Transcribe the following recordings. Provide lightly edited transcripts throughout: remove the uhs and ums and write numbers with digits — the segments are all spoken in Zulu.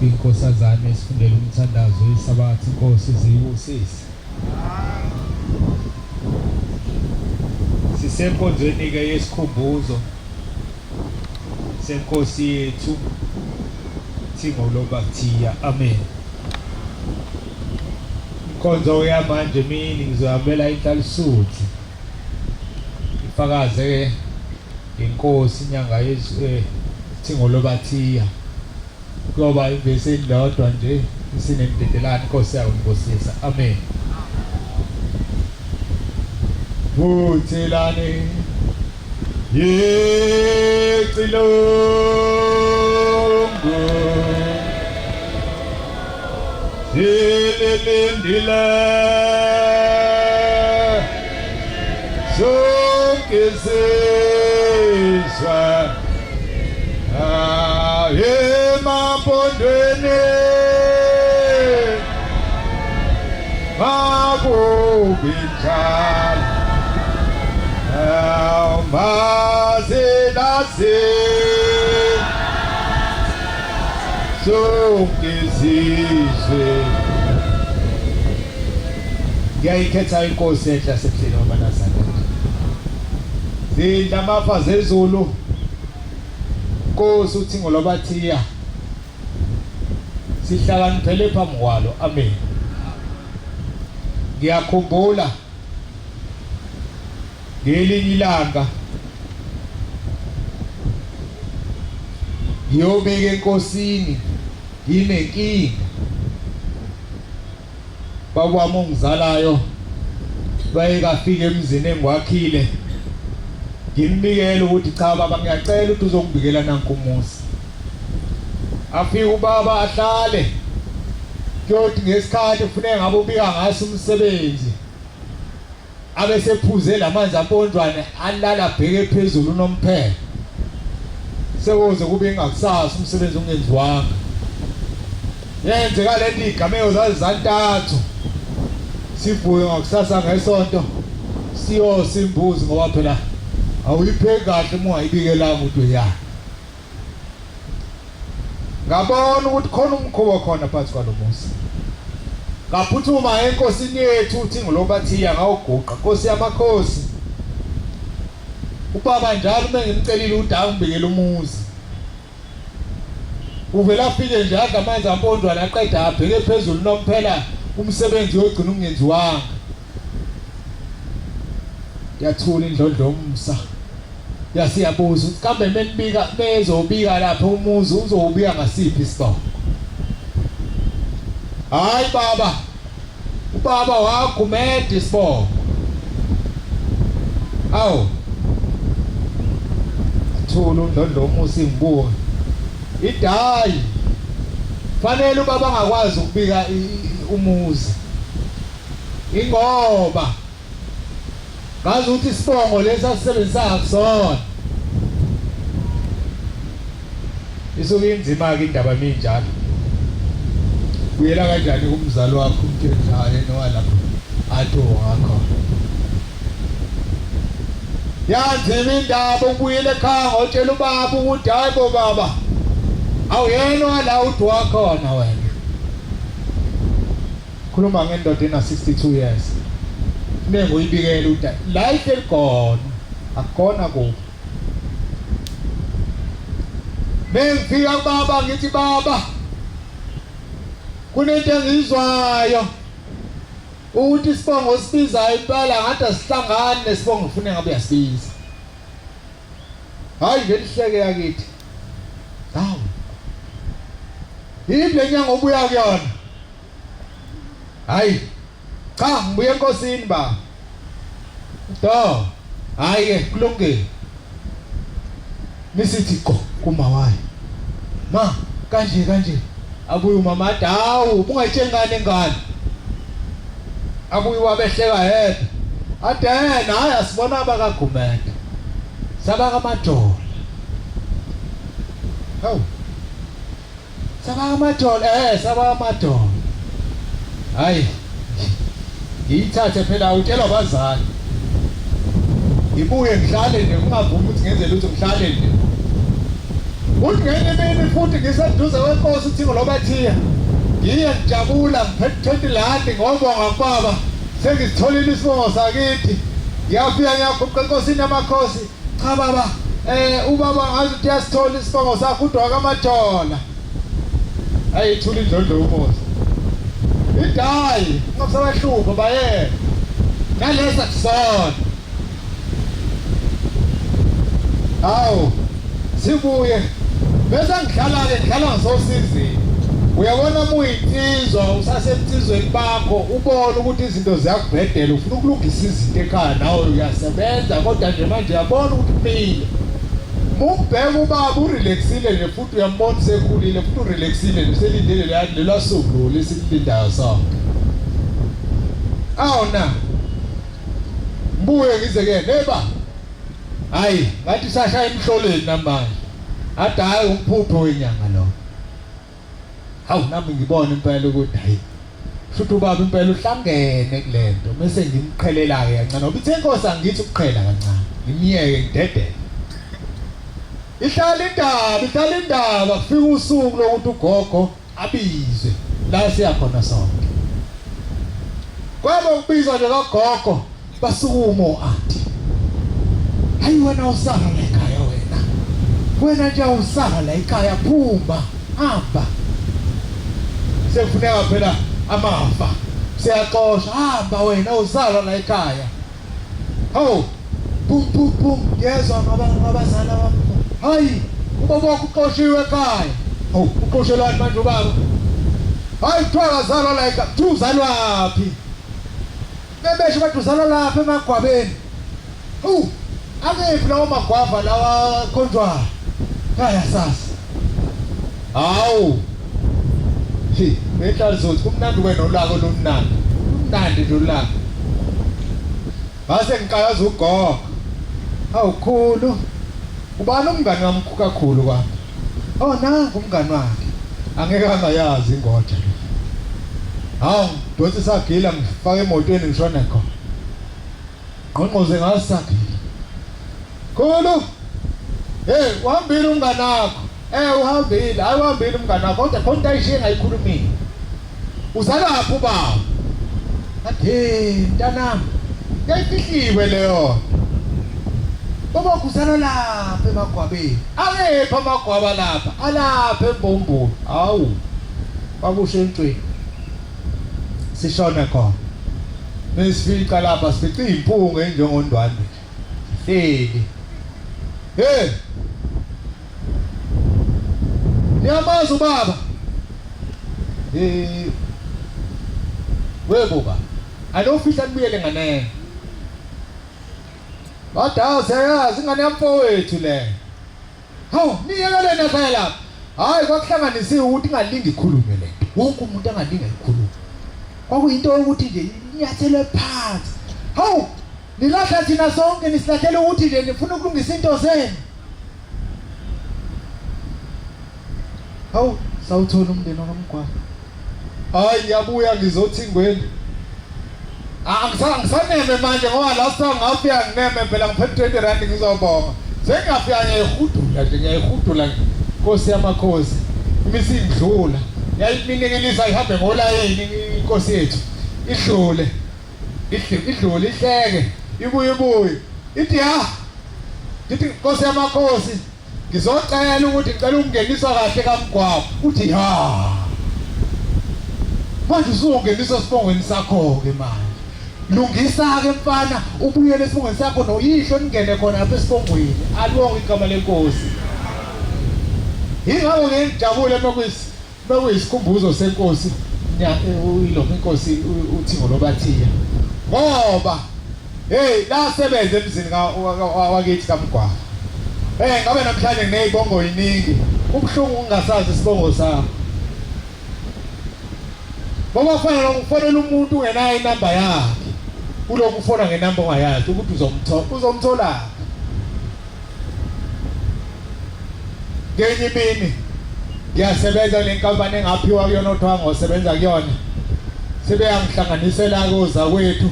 Thingolwenkosazana esifundela umthandazo wesabathi inkosi ziyibusise. Sisenkonzweni ke yesikhumbuzo senkosi yethu Thingolwenkosazana. Amen. Inkonzo yamanje mini ngizohambela inhlalisuthi ifakaze ke inkosi inyanga Thingolwenkosazana. Kuba ivese ndodwa nje isinemdedelana inkosi yawo inkosisa. Amen. Buthelane yecilongo zilelendila zonke zizwa emapondweni makubinjalo mazelase zonke zizwe. Ngiyayikhetha inkosi enhla sebuhleni wabanazana zindla amafa zezulu Nkosi uThingolwabathiya sihlakaniphele phambi kwalo. Amen. Ngiyakhumbula ngelinye ilanga ngiyobeka enkosini nginenkinga. Baba wami ongizalayo bayekafika emzini engwakhile, ngimbikela ukuthi cha baba ngiyacela ukuthi uzongibikela nanku umusa. Afika ubaba ahlale kuyothi ngesikhathi kufanele ngabe ubika ngaso umsebenzi abe sephuze lamanzi ampondwane alala bheke phezulu unomphela. Sekuze kube ngakusasa umsebenzi ungenziwanga. Yenzeka lento igameko zazantathu. Sivuye ngakusasa ngesonto siyosimbuzi ngoba phela awuyipheki kahle uma ungayibikela ukuthi uyana. Ngabona ukuthi khona umkhuba khona phansi kwalo musa. Ngaphuthuma enkosini yethu uThingolwabathiya ngawuguqa. Nkosi yamakhosi, ubaba njalo mengimcelile ukuthi angibikele umuzi, uvela afike nje adla amanzi ampondwane aqeda abheke phezulu nomphela umsebenzi yogcina ungenziwanga. Yathula indlondlo yomusa yasiyabuza ukuthi kambe menibika bezobika lapha umuzi uzowubika ngasiphi isibongo? Hayi baba, ubaba wagumeda isibongo. Awu athula indlondlo yomusa imbuka idayi. Fanele ubaba angakwazi ukubika umuzi ingoba ngazi ukuthi isibongo lesi asisebenzisa kusona. Isuke inzima-ke indaba minjalo. Buyela kanjani kumzali wakho umthethane nowalapho athi wakho? Yanzima indaba ubuyele ekhaya ngotshela ubaba ukuthi hayi bo baba awuyena wala uthi wakhona wena. Khuluma ngendoda ena 62 years. Nengo uyibikela ukuthi life elikhona akona kuphi. Bengifika kubaba ngithi baba kunento engizwayo ukuthi isibongo sibizayo impela ngathi asihlangane nesibongo ufune ngabe uyasibiza. Hayi ngelihleke yakithi. Hawu yini le nyanga obuya kuyona? Hayi cha ngibuye enkosini ba. Do hayi ke kulungile. Misithi go kumawayo. Ma kanje abuye umama athi hawu ungayitshengane ngane. Abuye wabehleka yedwa. Ade naye asibona abakagumeda. Sabaka amadola. Hawu sabaka amadola sabaka amadola. Hayi ngiyithathe phela utshela abazali. Ngibuye ngihlale nje ungavumi ukuthi ngenze lutho ngihlale nje. Uthi ngenye imini futhi ngiseduze kwenkosi uThingolwabathiya. Ngiye ngijabula ngiphethe 20 landi ngobonga kubaba. Sengizitholile isibongo sakithi. Ngiyafika ngiyaguqa enkosini yamakhosi. Cha baba ubaba ngazi ukuthi uyasithola isibongo sakho udwa kaMathola. Ayithula indlondlo yomusa. Idayi ngabusabahlupa baye. Nalesa kusona. Awu sibuye bese ngihlala ngisosizini. Uyabona muyinsizwa usasemtsizweni bakho ubona ukuthi izinto ziyakubhedela ufuna ukulungisa izinto ekhaya nawe uyasebenza kodwa nje manje uyabona ukuthi kumile. Mubheka ubaba urelaxile nje futhi uyambona sekhulile futhi urelaxile nje selindele lela suku lesilindayo sonke. Awu na mbuye ngize ke neba. Hayi ngathi sashaya emhloleni namanje. Athi hayi umphupho wenyanga lo. Hawu nami ngibona impela ukuthi hayi futhi ubaba impela uhlangene kulento bese ngimqhelela ke kancane ngoba ithe inkosi angithi ukuqhela kancane ngimiyeke ngidedele. Ihlala indaba kufika usuku lokuthi ugogo abizwe la siyakhona sonke. Kwaba ukubizwa nje kagogo basukuma athi hayi wena usala ekhaya wena wena nje awusala la ekhaya phuma hamba sekufuneka phela amafa siyaxosha hamba wena usala la ekhaya hawu pum yezwa ngabazala bami hayi ubaba wakho uxoshiwe ekhaya hawu uxoshelani manje ubaba hayi kuthiwa zalwa la ekhaya uzalwaphi bebesho bathi uzalwa lapha emagwabeni akephi lawo magwava lawa khonjwa kaya sasa hawu behlalizothi kumnandi wena olako lumnandi nje olako base ngiqalaza ugogo hawu khulu ubani umngane wami kakhulu kwami nangu umngane wakhe angeke angayazi ingoda hawu dothi sagila ngifaka emotweni ngishona khona ngqonqoze ngasagila khulu uhambile umngane wakho uhambile hayi uhambile umngane wakho kodwa khona ayishiye ngayikhulumile uzalaphi ubaba athi mntanami yayifihliwe leyo baba kuzalwa lapha emagwabeni akephi amagwaba lapha alapha embombolo hawu babushe entweni sishona khona nesifika lapha sifica impunga enjengondwandwe hleli niyamazi ubaba weboba anofihla nibuyele nganene badala siyayazi ingane yamfowethu le hawu niyekeleni ekhaya lapha hayi kwakuhlanganisiwe ukuthi ingalingi ikhulume lento wonke umuntu angalinga ikhulume kwakuyinto yokuthi nje inyathelwe phansi hawu nilahla thina sonke nisilahlele ukuthi nje nifuna ukulungisa into zenu hawu sawuthola umndeni wakamgwava hayi ngiyabuya ngizothingweni angisaneme manje ngoba la ngafika ngineme phela ngiphethe 20 rand ngizobonga sengafika ngiyayihudula Nkosi yamakhosi imisi ngidlula yayiminekelisa ihambe ngolayeni inkosi yethu idlule ihleke ibuye ithi ngithi Nkosi yamakhosi ngizocela ukuthi ngicela ukungeniswa kahle kaMgwava uthi manje uzongeniswa sibongweni sakho ke manje lungisa ke mfana ubuyele esibongweni sakho noyihlo ningene khona lapha esibongweni alibonge igama lenkosi ingakho ngijabule Isikhumbuzo senkosi uyilo inkosi uThingolwenkosazana ngoba la sebenze emzini wakithi kaMgwava ngabe namhlanje nginezibongo yiningi kubhlungu ungasazi isibongo sakho ngoba kufanele umuntu ungenayo inamba yakhe uloku ufona ngenamba ongayazi ukuthi uzomthola ngenye imini ngiyasebenza le nkampani engaphiwa kuyona othiwa ngosebenza kuyona sebeyangihlanganisela koza kwethu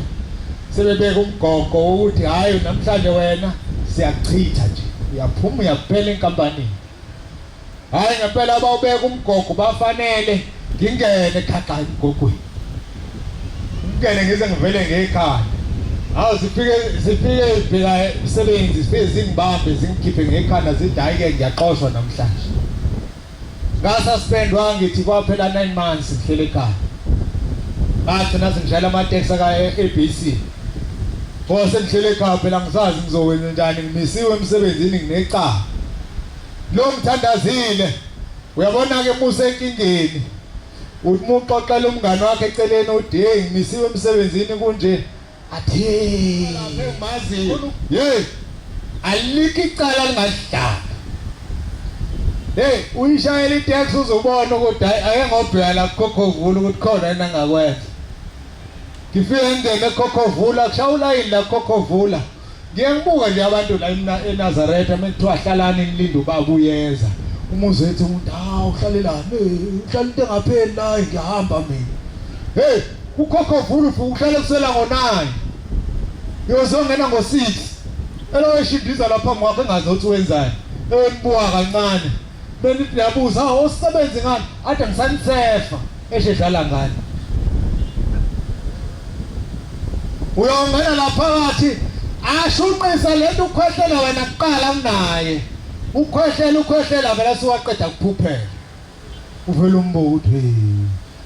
sebebeka umgogo wokuthi hayi namhlanje wena siyachitha nje uyaphuma uyaphela enkampanini hayi ngempela abawubeka umgogo bafanele ngingene khaqqa emgogweni ngingene ngize ngivele ngekhaya hawu zifike phela isebenzi zifike zingibambe zingikhiphe ngekhanda zithi hayi ke ngiyaxoshwa namhlanje ngasuspendwa ngithi kwaphela 9 months ngihlele ekhaya ngagcina sengishayela amateksi aka-ABC ngoba sengihlele ekhaya phela ngisazi ngizokwenza njani ngimisiwe emsebenzini nginecala lo mthandazile uyabona-ke musa enkingeni uthi muxoxela umngane wakhe eceleni uthi hey ngimisiwe emsebenzini kunje athi mazi alikho icala lingadlala uyishayela iteksi uzobona ukuthi ake ngobheka la Kokhovula ukuthi khona yena angakwenza ngifike ngene eKokhovula kushaya ulayini la Kokhovula ngibuka nje abantu la eNazaretha mekuthiwa hlalani nilinde ubaba uyeza umuzi wethu umuntu uhlalelani uhlala into engapheli la ngihamba mina uKokhovula ufika uhlale kusela ngo9 yozongena ngo6 eloyishindiza lapha mwakhe engazothi wenzani enibuka kancane benithi yabuza osebenzi ngani ade ngisanisefa eshedlala ngani uyongena lapha phakathi ashunqisa lento ukhwehlela wena kuqala kunaye ukhwehlela vele siwaqeda kuphuphela uvela umbuthi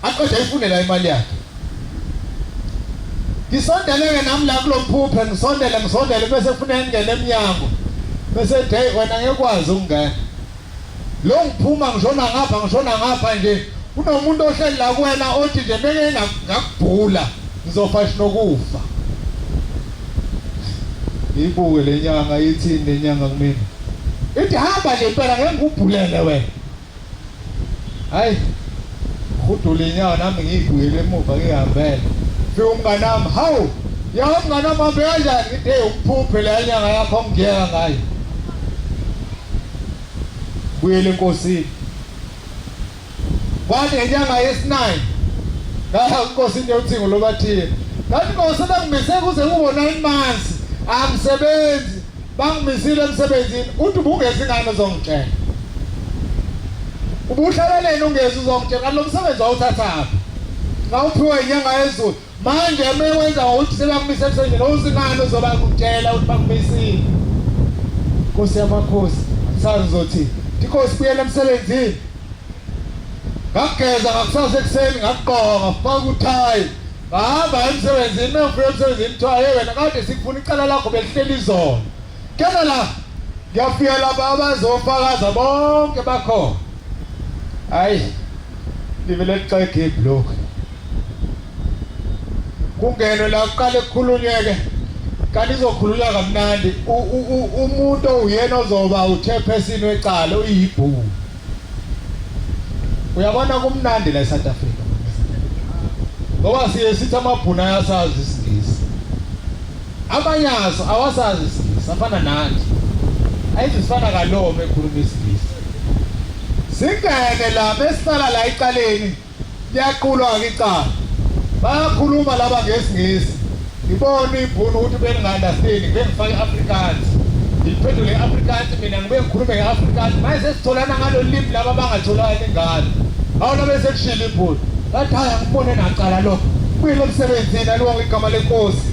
aqeda ifunela imali yakhe ngisondele nami la kulomphuphe ngisondele bese kufanele ngene eminyango bese hey wena ngekwazi ukungena lo ngiphuma ngishona ngapha nje kunomuntu ohleli la kuwena othi nje beke ngakubhula ngizofa sinokufa ibuke lenyanga ithini lenyanga kumina ithi hamba nje impela ngeke ngikubhulele wena hayi khudula inyawo nami ngiyibuyele emuva ngihambele fika umnganami hawu ya umnganami hambe kanjani ngithi hey uphuphe la nyanga yakho ngiyeka ngayo buyele enkosini kwathi ngenyanga yesi-9 la enkosini yothingolwabathiye ngathi Nkosi bangimise kuze kube 9 months angisebenzi bangimisile emsebenzini uthi ubungezi ingane uzongitshela ubuhlaleleni ungezi uzongitshela kanti lo msebenzi awuthathaphi ngawuphiwe inyanga yezulu manje mewenza ukuthi sebangimise emsebenzini uzingane uzoba kutshela ukuthi bangimisile Nkosi yamakhosi sazi uzothi Nkosi buyele emsebenzini ngageza ngakusasa ekuseni ngaqoqa ngafaka uthayi ngahamba emsebenzini mengifika emsebenzini kuthiwa hey wena kade sikufuna icala lakho belihleli izolo kena la ngiyafika lapha abazofakaza bonke bakhona hayi livele lixege iblock kungenwe la kuqale kukhulunyeke kanti izokhulunywa kamnandi umuntu oyena ozoba uchairperson wecala uyibhuku uyabona kumnandi la eSouth Africa ngoba siye sithi amabhuna ayasazi isingisi amanyazo awasazi isingisi afana nathi ayithi sifana kalome ekhuluma isingisi singene la besihlala la icaleni liyaqulwa ngicala bayakhuluma laba ngesingisi ngibona ibhunu ukuthi benginga-understand bengifake Afrikaans ngiphendule i-Afrikaans mina ngibe ngikhulume nge-Afrikaans manje sesitholana ngalo limi laba abangatholani ingane awu nabe sekushila ibhunu bathi haya ngibone nacala lo kuyilo emsebenzini alonke igama lenkosi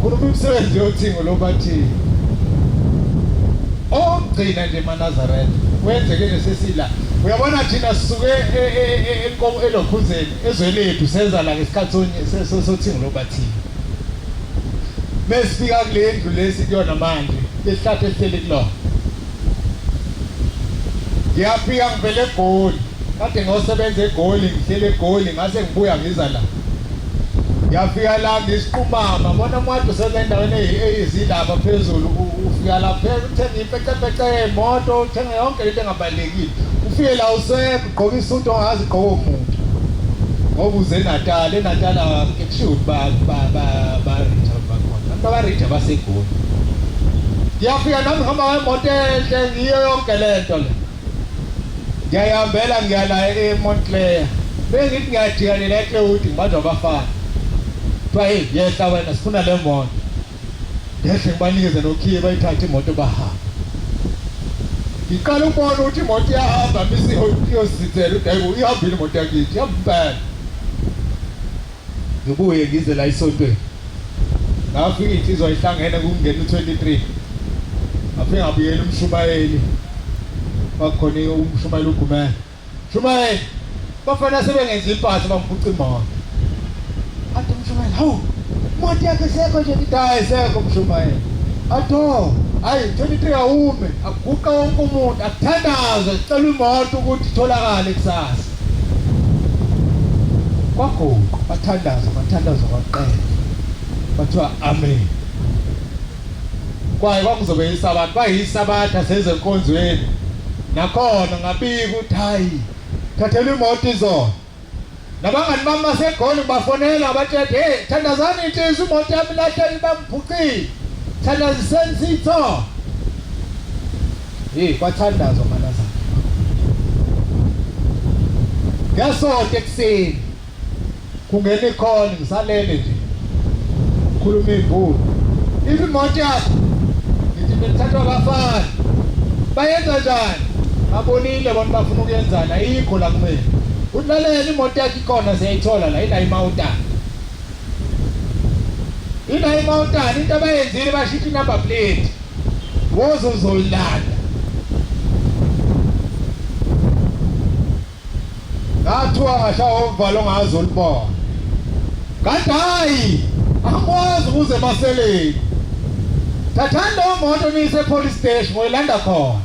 khuluma imisebenzi yothingo lobathi ogcina nje eManazareth wenzeke nje sesila uyabona thina sisuke elokhuzeni ezwelethu senza la ngesikhathi sothingo lobathi mesifika kule ndlu lesikuyona manje lesihlahla esihleli kulona ngiyafika ngivele eGoli kade ngosebenza eGoli ngihlele eGoli ngase ngibuya ngiza la ngiyafika la ngisiqumama bona umuntu usebenza endaweni eyizindaba phezulu ufika la phezulu uthenga impecapece yemoto uthenga yonke into engabalekile ufike la usekho ugqoka isuti ongazi igqoka umuntu ngoba uze eNatal ekushuthi ba Richard bakhona abantu aba Richard baseGoli ngiyafika nami ngihamba ngemoto enhle ngiyo yonke lento le ngiyahambela ngiyala eMontclair bengithi ngiyajikalela eCloud ngibanjwa abafana kuthiwa hey yehla wena sifuna le moto ngehle ngibanikeze nokhiye bayithathe imoto bahamba ngiqala ukubona ukuthi imoto iyahamba misiyosizithela udayibo ihambile imoto yakithi yambela ngibuye ngize la esontweni ngafika insizwa ihlangene kungena u23 ngafika ngabuyela umshumayeli bakhona umshumayeli ugumela shumayeli bafana sebengenza impatho bamfuca imoto athi umshumayeli hawu imoto yakhe sekho nje idayi sekho umshumayeli atho hayi 23 awume akuguqa wonke umuntu akuthandaze sicela imoto ukuthi itholakale kusasa kwaguqa bathandaza kwaqela bathiwa amen kwaye kwakuzobe yisabatha bayisabatha sezenkonzweni nakhona ngabika ukuthi hayi thathela imoto izona nabangani bami baseGoli bafonela bathi hey thandazani insizwa imoto yami lahleli bamphukile thandaziseni sitho hey kwathandazwa manazana ngasonto ekuseni kungena ikhona ngisalele nje khuluma ibhulu imoto yakho ngithi bethathwa abafana bayenza njani babonile bona bafuna ukuyenzana ayikho la kumina uhlalela imoto yakhe ikhona siyayithola la ila iMountain into abayenzile bashiya number plate woze uzolanda ngathiwa ngashaya umvalo ngazolibona kanti hayi angikwazi ukuze emaseleni thathani leyo moto niyise police station ngoyilanda khona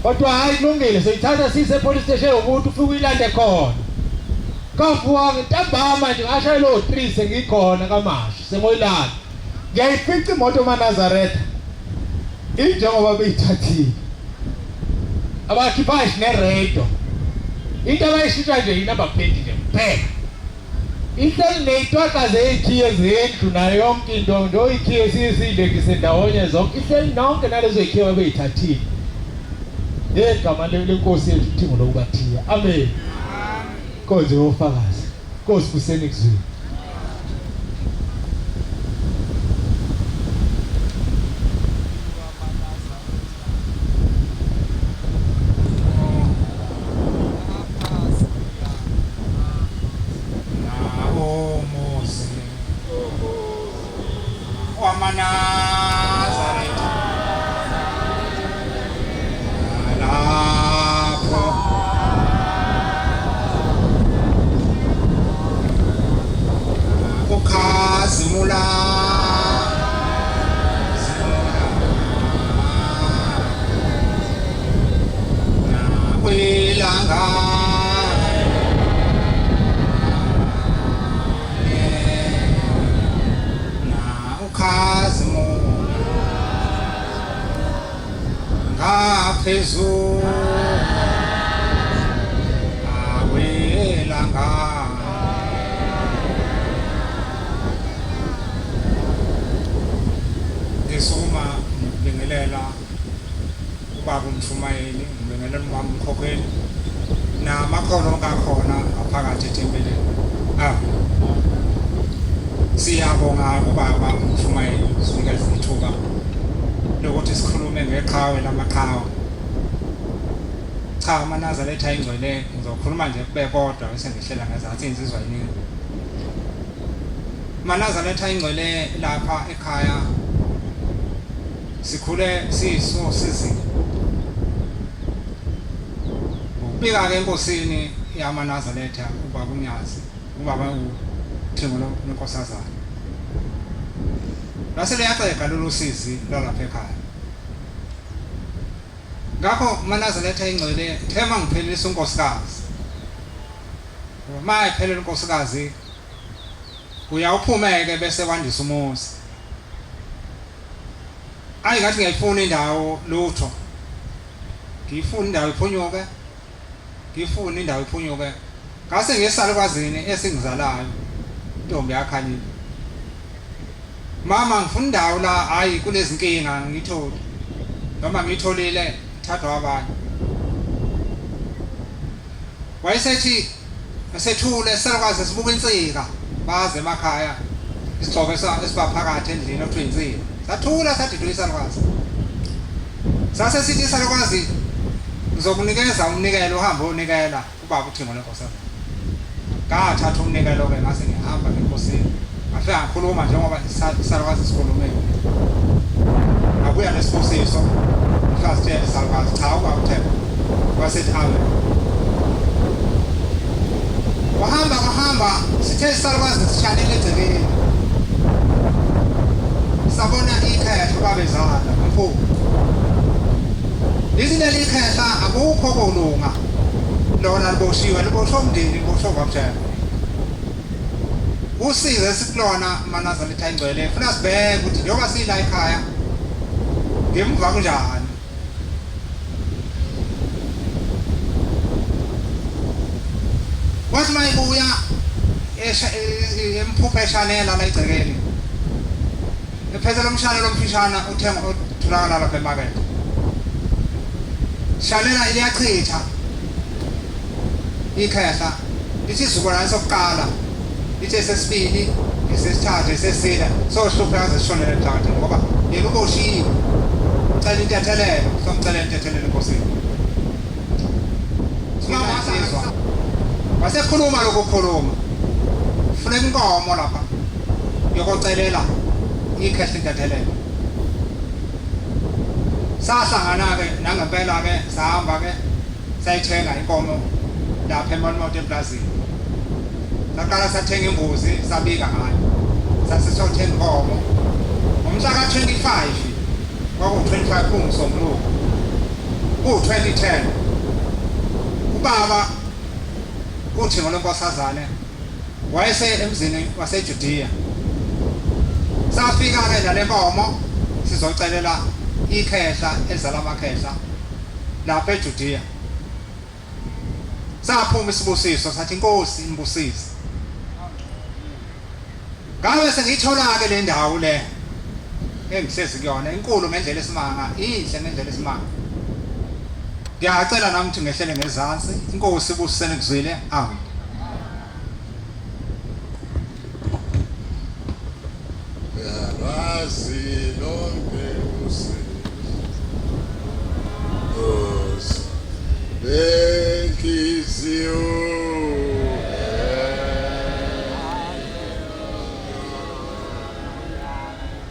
kodwa hayi kulungile soyithatha siyise police station ukuthi ufike uyilande khona kavuka ntambama nje ngashaya lo 3 sengikhona kaMashi sengoyilanda ngiyayifica imoto maNazaretha injengoba beyithathile abakhipha isineredo into abayishintsha nje inamba plate nje kuphela ihleli neyitwakaze ey'khiye zendlu nayo yonke into ndo iy'khiye siyilekise ndawonye zonke ihleli nonke nalezo y'khiye babeyithathile ngegama lenkosi yethu Thingolwenkosazana amen konze wofakazi Nkosi buseni kuzwini Jesu awelanga ngisuma ngibingelela ubaba uMshumayeli ngibingelela umama uMkhokheli namakhono ngakhona aphakathi ethempelini siyabonga ubaba uMshumayeli sinikeza ithuba lokuthi sikhulume ngeqhawe lamaqhawe cha amaNazaretha ayingcwele ngizokhuluma nje kube kodwa bese ngihlela ngazathi insizwa yiningi amaNazaretha ayingcwele lapha ekhaya sikhule siyiso sizini ubika ke enkosini yamaNazaretha ubaba uNyazi ubaba uThingolwenkosazana lase liyaceka lolu sizi lolapha ekhaya ngakho amaNazaretha ayingcwele thema ngiphelelisa unkosikazi uma iphelela unkosikazi uyawuphumeke bese kwandisa umuzi ayingathi ngiyayifuna indawo lutho ngiyifuna indawo iphunyuke ngiyifuna indawo iphunyuke ngase ngesalukwazini esingizalayo intombi yakhalile mama ngifuna indawo la hayi kulezi nkinga ngithole noma ngitholile thathwa abanye wayesethi asethule selokwazi sibuka insika baze emakhaya isixhobo esibaphakathi endlini okuthiwa insika sathula sathi duyisalokazi sase sithi isalokazi ngizokunikeza umnikelo uhambe unikela ubaba uThingolwenkosazana ngathatha umnikelo ke ngase ngihamba enkosini ngafika ngakhuluma njengoba isalokazi sikhulume abuya nesibusiso first year isalokazi cha ubaba uThemba wasethi awe wahamba sithe isalokazi sishanele egcekeni sabona ikhaya babezala mfo izinto ikhaya akukho kolunga lona liboshiwe libosho umndeni libosho kwabujana usize sikulona amaNazaretha ayingcwele funa sibheke ukuthi njengoba sila ekhaya ngemva kunjani wathi mayibuya emphupha eshanela la egcekeni ephezela umshanelo omfishana uthenga utholakala lapha emakethe shanela iliyachitha ikhehla lithi izukulwane sokuqala lithi sesibili esesithathu esesine sohlupha yaze sishonele phakathi ngoba yena uboshiwe ucela intethelelo somcela intethelelo enkosini singasizwa wasekhuluma lokukhuluma funeka inkomo lapha yokucelela ikhehla intethelelo sahlangana ke nangempela ke sahamba ke sayithenga inkomo lapha eMonmouth emplazini saqala sathenga imbuzi sabika ngayo sasizothenga inkomo ngomhla ka-25 kwaku-25 kungusombuluko ku-2010 ubaba uThingolwenkosazana wayese emzini waseJudiya safika ke nale nkomo sizocelela ikhehla elizala amakhehla lapha eJudiya saphuma isibusiso sathi inkosi imbusise ngabe sengiyithola ke le ndawo le engihlezi kuyona inkulu ngendlela esimanga inhle ngendlela esimanga ngiyacela nami ukuthi ngehlele ngezansi inkosi ibusisene kuzwile amen yazi lonke usizo benhliziyo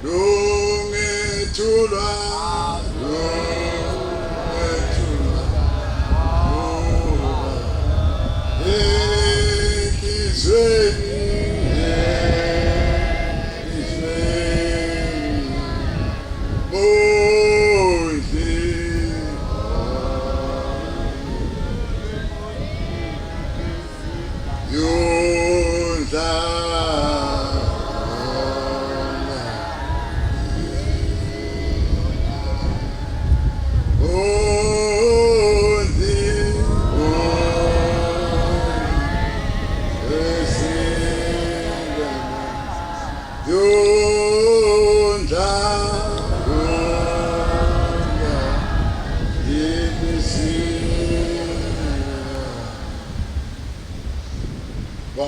lungethulwa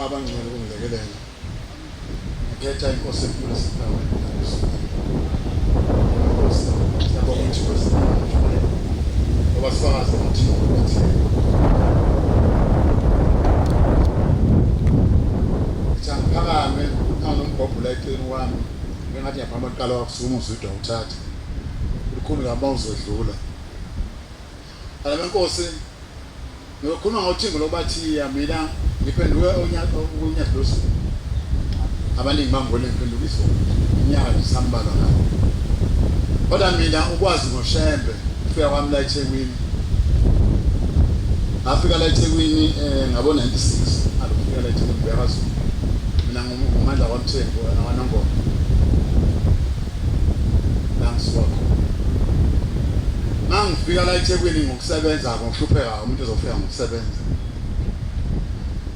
abangcwele kungilekelela ngikhetha inkosi enkulu esitawe siyabonga ukuthi Nkosi ngoba sifazi ukuthi phakame anombhobho la eceleni wami ngengathi ngiyaphambi kuqala wakusuma uzwidwa uthatha ukhulu ngaba uzodlula ala Nkosi ngikhuluma ngoThingo lobathiya mina ngiphenduke unyaka losu abaningi bangibona ngiphendukiswa unyaka nisambala la kodwa mina ukwazi ngoshembe ufika kwami la eThekwini afika la eThekwini ngabona 96 alufika la eThekwini bekazo mina ngumandla kwaMthembu nawanongoma nangisiwakho mangifika la eThekwini ngokusebenza ngokuhlupheka umuntu ezofika ngokusebenza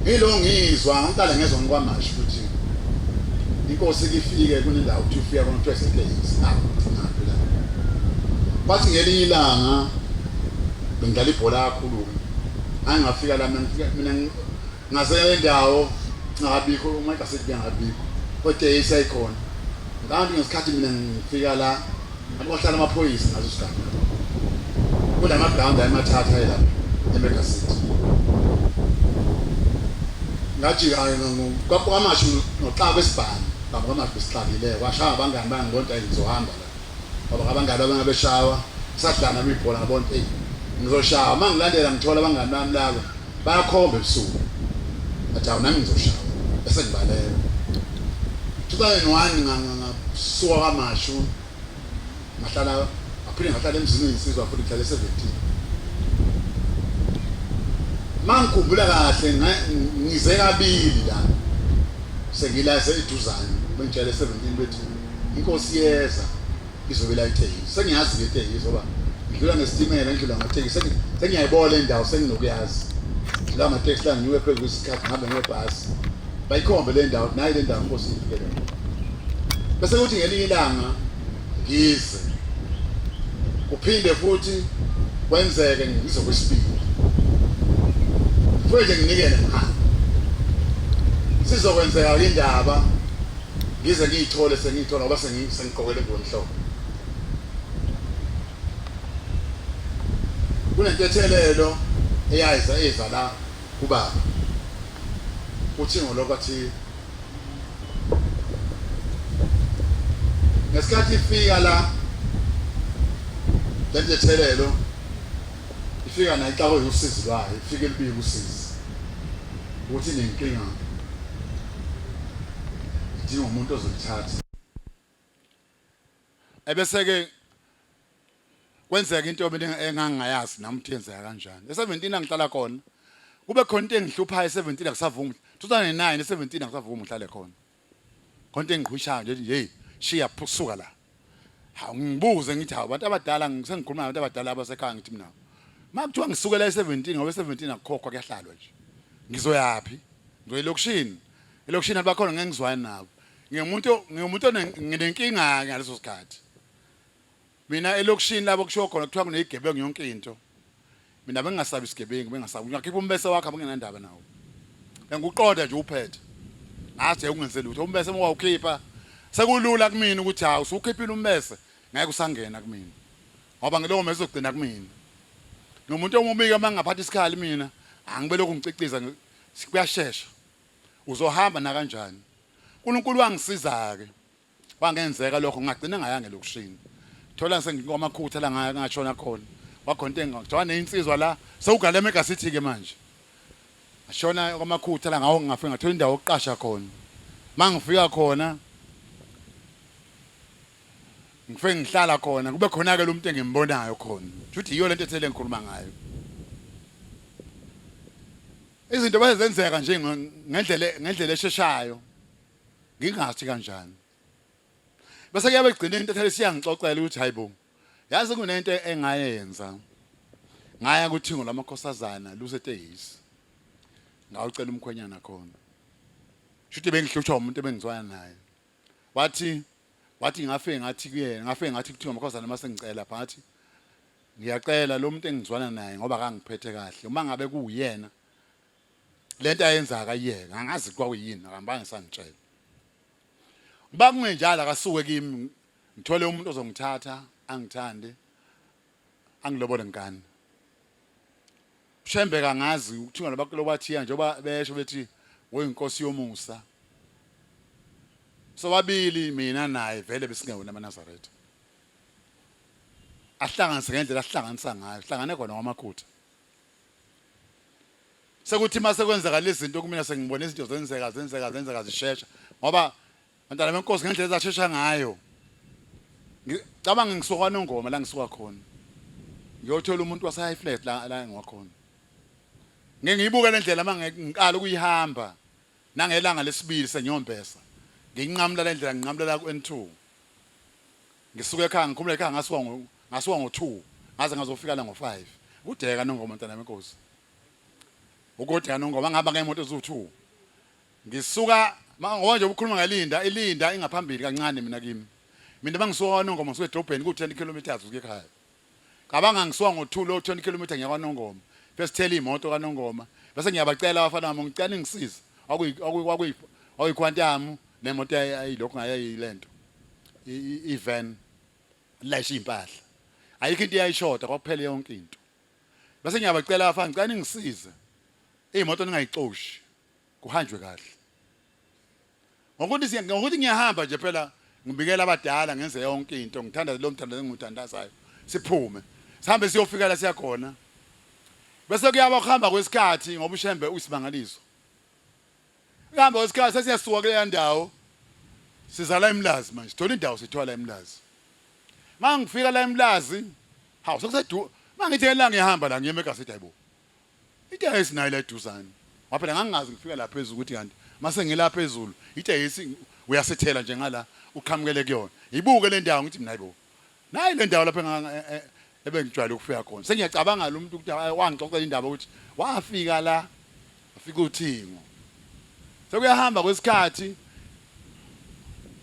ngilo ngizwa ngiqale ngezwe ngikwamasha ukuthi inkosi ifike kunendawo ukuthi ufika khona kuthiwa sehlezi ngaphi la bathi ngelinye ilanga bengidlala ibhola kakhulu angafika la mina ngase endawo ngabikho uMike asethi ngabikho kodwa eyisayikhona nganti ngesikhathi mina ngifika la abohlala amaphoyisa ngazo isikhathi kula maground ayimathatha yela eMegasiti ngathi kwamashu noxa kwesibhani baba kwamashu besixakile washaya abangani bangibonke ngizohamba la ngoba abangani abangabeshawa sahlana imibhola ngabonke ngizoshaya mangilandela ngithola abangani bami labo bayakhomba ebusuku athi nami ngizoshawa bese ngibaleka 2001 ngasuka kwamashu ngahlala aphinde ngahlala emzini ngisizwa futhi ngihlale 17 mangikhumbula kahle ngize kabili la sengilaze eduzane bengitshele 17 bethi inkosi yeza izobe la ithekisi sengiyazi ke ithekisi ngoba ngidlula nesitimela ngidlula ngathekisi sengiyayibona indawo senginokuyazi la ngathekisi la ngiwe phezulu kwesikhathi ngabe ngebhasi bayikhombe le ndawo nayi le ndawo inkosi ifikele bese kuthi ngelinye ilanga ngize kuphinde futhi kwenzeke ngizokwesibili futhi nginikele mhamba sizokwenzeka indaba ngize ngiyithole sengiyithola ngoba sengiqokele ngonhloko kunentethelelo eza la kubaba uThingo lokwathi ngesikhathi ifika la lento ethelelo ifika nayo inhlako yosizi lwayo ifike libike usizi ukuthi nenkinga idinga umuntu ozolithatha ebese-ke kwenzeka into mina engangayazi nami ukuthi yenzeka kanjani e-17 angihlala khona kube khona into engihluphayo e-17 akusavumi 2009 e-17 akusavumi ngihlale khona khona into engiqhwishayo nje hey shiya phusuka la hawu ngibuze ngithi hawu abantu abadala ngisengikhuluma nabantu abadala abasekhaya ngithi mina makuthiwa ngisukela e-17 ngoba e-17 akukhokhwa kuyahlalwa nje ngizoyapi ngizoyelokishini elokishini abakhona ngeke ngizwane nabo ngingumuntu nginenkinga ngaleso sikhathi mina elokishini labo kusho khona kuthiwa kuneyigebengu yonke into mina bengingasabi isigebengu bengasabi ngiyakhipha umbese wakhe abangenandaba nawo ngikuqonda nje uphethe ngathi ungenze lutho umbese mawukhipha sekulula kumina ukuthi hawu usukhiphile umbese ngeke usangena kumina ngoba ngilowo mese ugcina kumina nomuntu omubika mangaphatha isikhali mina angibelokhu ngiciciza kuyashesha uzohamba na kanjani uNkulunkulu wangisiza ke wangenzeka lokho ngagcina ngayanga lokushini thola sengikwamakhutha la ngashona khona wakhona into engijwana neinsizwa la sewugale mega city ke manje ashona kwamakhutha la ngawo ngafika ngathola indawo yokuqasha khona mangifika khona ngifike ngihlala khona kube khona ke lo muntu engimbonayo khona futhi iyo lento ethele ngikhuluma ngayo izinto bazenzeka nje ngendlela esheshayo ngingathi kanjani bese kuyabe kugcina into ethele siyangixoxela ukuthi hayibo yazi kunento engayenza ngaya kuThingolwenkosazana luseteyisi ngawucela umkhwenyana khona futhi bengihluthwa umuntu ebengizwana naye wathi ngafike ngathi kuThingolwenkosazana mase ngicela phathi ngiyacela lo muntu engizwana naye ngoba akangiphethe kahle uma ngabe kuyena lento ayenza akayeka angazi kwakuyini akambanga sangitshela kuba kungenjalo akasuke kimi ngithole umuntu ozongithatha angithande angilobole ngane ushembeka ngazi ukuthinga labakelo bathiya njengoba besho bethi wenkosi yomusa sobabili mina naye vele besingewona amaNazaretha ahlanganise ngendlela ahlanganisa ngayo hlangane khona ngamakhutha sekuthi mase kwenzeka lezi zinto kumina sengibona izinto zenzeka zishesha ngoba bantwana benkosi ngendlela ezashesha ngayo ngicabanga ngisuka nongoma la ngisuka khona ngiyothola umuntu wase-high flat la ngiwakhona ngiyibuka le ndlela manje ngiqala ukuyihamba nangelanga lesibili senyombesa nginqamla le ndlela nginqamla la ku-N2 ngisuka ekhaya ngikhumula ekhaya ngasuka ngo-2 ngaze ngazofika la ngo-5 kudeka nongoma ntana benkosi ukudeka nongoma ngihamba ngemoto eziwu-2 ngisuka ngoba nje ukukhuluma ilinda ingaphambili kancane mina bangisuka nongoma ngisuka edrobheni ku-10 kilometers uke ekhaya cabanga ngisuka ngo-2 lo 20 kilometers ngiya kwaNongoma bese thela imoto kaNongoma bese ngiyabacela abafana bami ngicela ngisize akuyiquantum nemoto ayilokho ngayayilento i-van layisha impahla ayikho into yayishota kwakuphela yonke into bese ngiyabacela abafana ngicela ngisize imoto ningayixoshi kuhanjwe kahle ngokuthi ngiyahamba nje phela ngibikela abadala ngenze yonke into ngithanda lo mthando engimthandazayo siphume sihambe siyofika la siyakhona bese kuyaba ukuhamba kwesikhathi ngoba ushembe uyisimangaliso kuhamba kwesikhathi sesiyasuka kule ndawo siza la eMlazi manje thola indawo sithola la eMlazi mangifika la eMlazi hawu sekusedu mangithi la ngiyahamba la ngiye eMega City hayibo itayisi nayo la eduzane waphela ngangazi ngifika la phezulu ukuthi kanti mase ngila phezulu itayisi uyasithela nje ngala uqhamukele kuyona ibuke le ndawo ngithi mina hayibo nayi le ndawo lapha ebengijwayele ukufika khona sengiyacabanga lo muntu ukuthi wangixoxela indaba ukuthi wafika la afika uThingo sekuyahamba kwesikhathi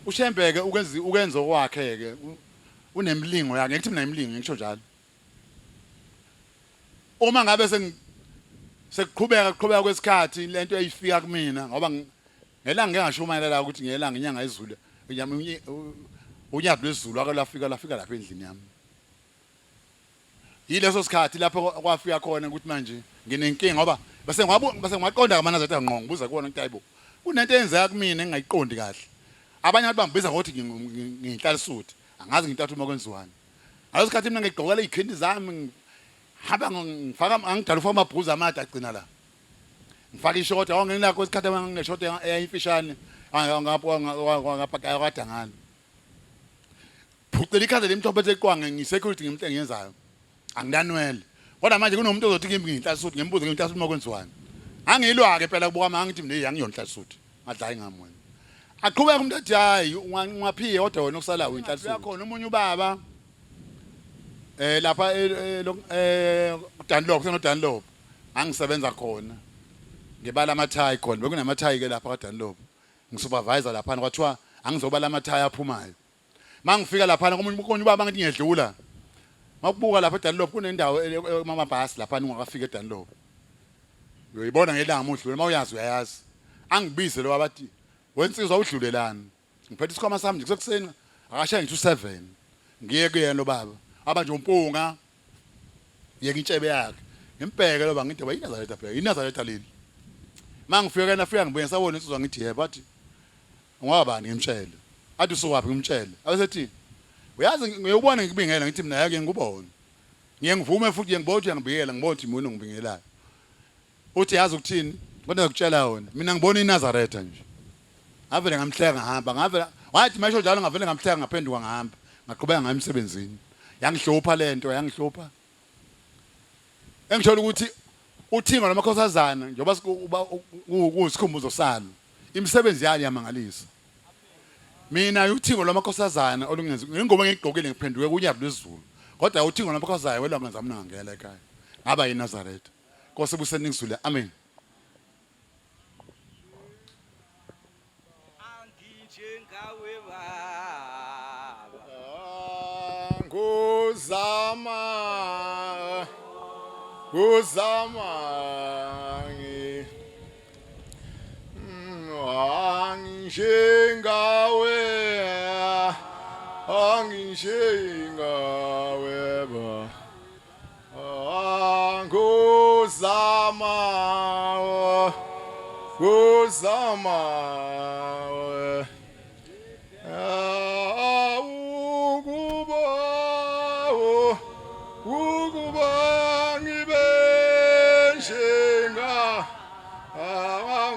ushembeke ukwenza okwakhe ke unemlingo yakhe ngithi mina imlingo ngisho njalo uma ngabe sekuqhubeka kwesikhathi lento eyifika kumina ngoba ngelanga ngingashumayela la ukuthi ngelanga inyanga izulu unyaka lwezulu akalafika lapha endlini yami yileso sikhathi lapho kwafika khona ukuthi manje nginenkinga ngoba bese ngwaqonda kaManazaretha ngqo ngibuza kuona ukuthi hayibo kunento eyenzeka kumina engayiqondi kahle abanye abantu bangibiza ngokuthi ngiyihlala isuthi angazi ngintathu uma kwenziwani Asikhathi mina ngigqokela ikhindi zami hamba ngifaka angidala ufaka amabhuzu amade agcina la. Ngifaka ishoti awungenakho isikhathi ngineshoti eyayimfishane ngapha ngani. Phucela ikhanda lemhlophe eseqwange ngisecurity ngimhle ngiyenzayo. Angidanwele. Kodwa manje kunomuntu ozothi kimi ngihlasuthi ngimbuze ngihlasuthi makwenziwani. Angilwa ke phela kubuka manje ngithi mina angiyonhlasuthi. Ngadlayi ngamona. Aqhubeka umuntu athi hayi ungaphiye kodwa wena okusalayo inhlasuthi. Yakhona omunye ubaba lapha Danlop senoDanlop angisebenza khona. Ngibala amathayi khona bekunamathayi ke lapha kaDanlop. Ngisupervisor lapha kwathiwa angizobala amathayi aphumayo. Mangifika lapha komunye ubaba ngithi ngiyedlula. Makubuka lapha eDanlop kunendawo emamabhasi lapha ungakafika eDanlop. Uyoyibona ngelanga umudlule mawuyazi uyayazi. Angibize lo abathi wensizwa udlulelana. Ngiphethe isikhwama sami nje kusekuseni akashaya ngithi u7. Ngiye kuyena lo baba. Abanje umpunga. Yeke intshebe yakhe. Ngimbheke lo bangithi bayinazaletha phela. Inazaletha leli. Mangifika nafika ngibuye sabona insizwa ngithi yebo bathi ungabani ngimtshele. Athi usuwapi ngimtshele. Abesethi uyazi ngiyobona ngikubingela ngithi mina yake ngikubone. Ngiyengivume futhi ngibothe ngibikela ngibona ukuthi mina ngibingelayo. Uthi yazi ukuthini? Kodwa ngikutshela wona. Mina ngibona iNazaretha nje. Ngavele ngamhleka ngahamba. Ngavele wathi masho njalo ngavele ngamhleka ngaphenduka ngahamba. Ngaqhubeka ngayo emsebenzini. Yangihlupha lento yangihlupha. Engithola ukuthi uThingolwenkosazana njengoba kusikhumbuzo salo. Imisebenzi yayo yamangalisa. Mina uThingolwenkosazana olungenzi ngingoma ngigqokile ngiphenduke kunyaka lwezulu. Kodwa uThingolwenkosazana wela ngenza mina ngangela ekhaya. Ngaba yiNazaretha. Nkosi buseningizule. Amen. Nguzama angishengawe ba nguzama ukuba ngibenjenga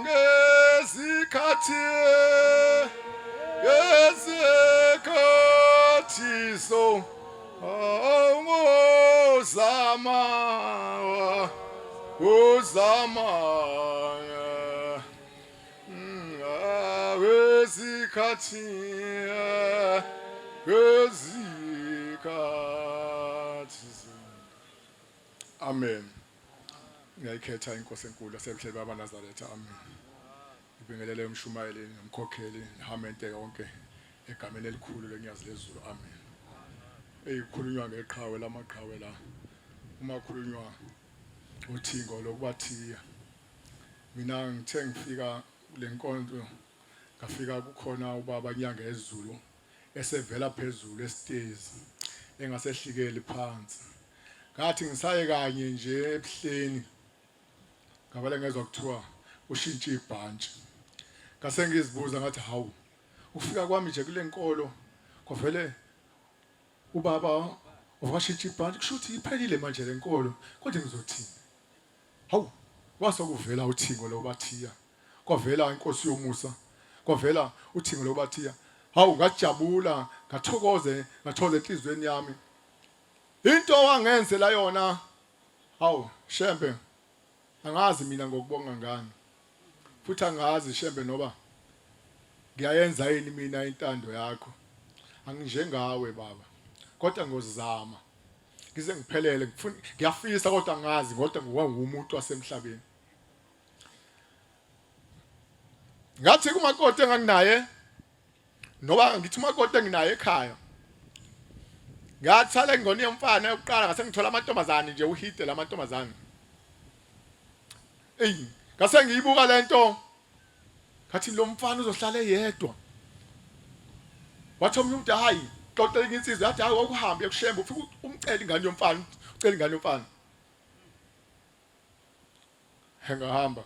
ngesikhathi so uzama ngesikhathi Amen. Ngiyayikhetha inkosi enkulu yasemhlabeni bamaNazaretha. Amen. Ngibingelele umshumayeli nomkhokheli hamente yonke egameni elikhulu lenyazi lezulu. Amen. Eyikhulunywa ngeqhawe lamaqhawe la. Uma khulunywa uthingo lokubathiya. Mina ngithe ngifika lenkonzo ngafika kukhona ubaba nyanga ezulu esevela phezulu esitezi engasehlikeli phansi. Ngathi ngisaye kanye nje ebuhleni ngabale ngezwe kuthiwa ushintshe ibhantshi. Ngase ngizibuza ngathi hawu ufika kwami nje kule nkolo kwavele ubaba owashintsha ibhantshi kusho ukuthi iphelile manje le nkolo kodwa ngizothini. Hawu wasokuvela uthingo lobathiya. Kwavela inkosi yomusa. Kwavela uthingo lobathiya. Hawu ngajabula ngathokoze ngathoza enhlizweni yami. Into wangenzela yona hawu shembe angazi mina ngokubonga ngani futhi angazi shembe noba ngiyayenza yini mina intando yakho anginjengawe baba kodwa ngozama ngize ngiphelele ngiyafisa kodwa angazi kodwa ngumuntu wasemhlabeni. Ngathi kumakoti enganginaye noba ngithi umakoti enginaye ekhaya ngathale ngoni yomfana yokuqala ngase ngithola amantombazane nje uhide lamantombazane. Ngase ngiyibuka lento ngathi lo mfana uzohlala yedwa. Wathi omunye umuntu hayi xoxela insizwe yathi hayi ukuhamba ekushemba ufika umcela ingane yomfana ucela ingane yomfana. Ngahamba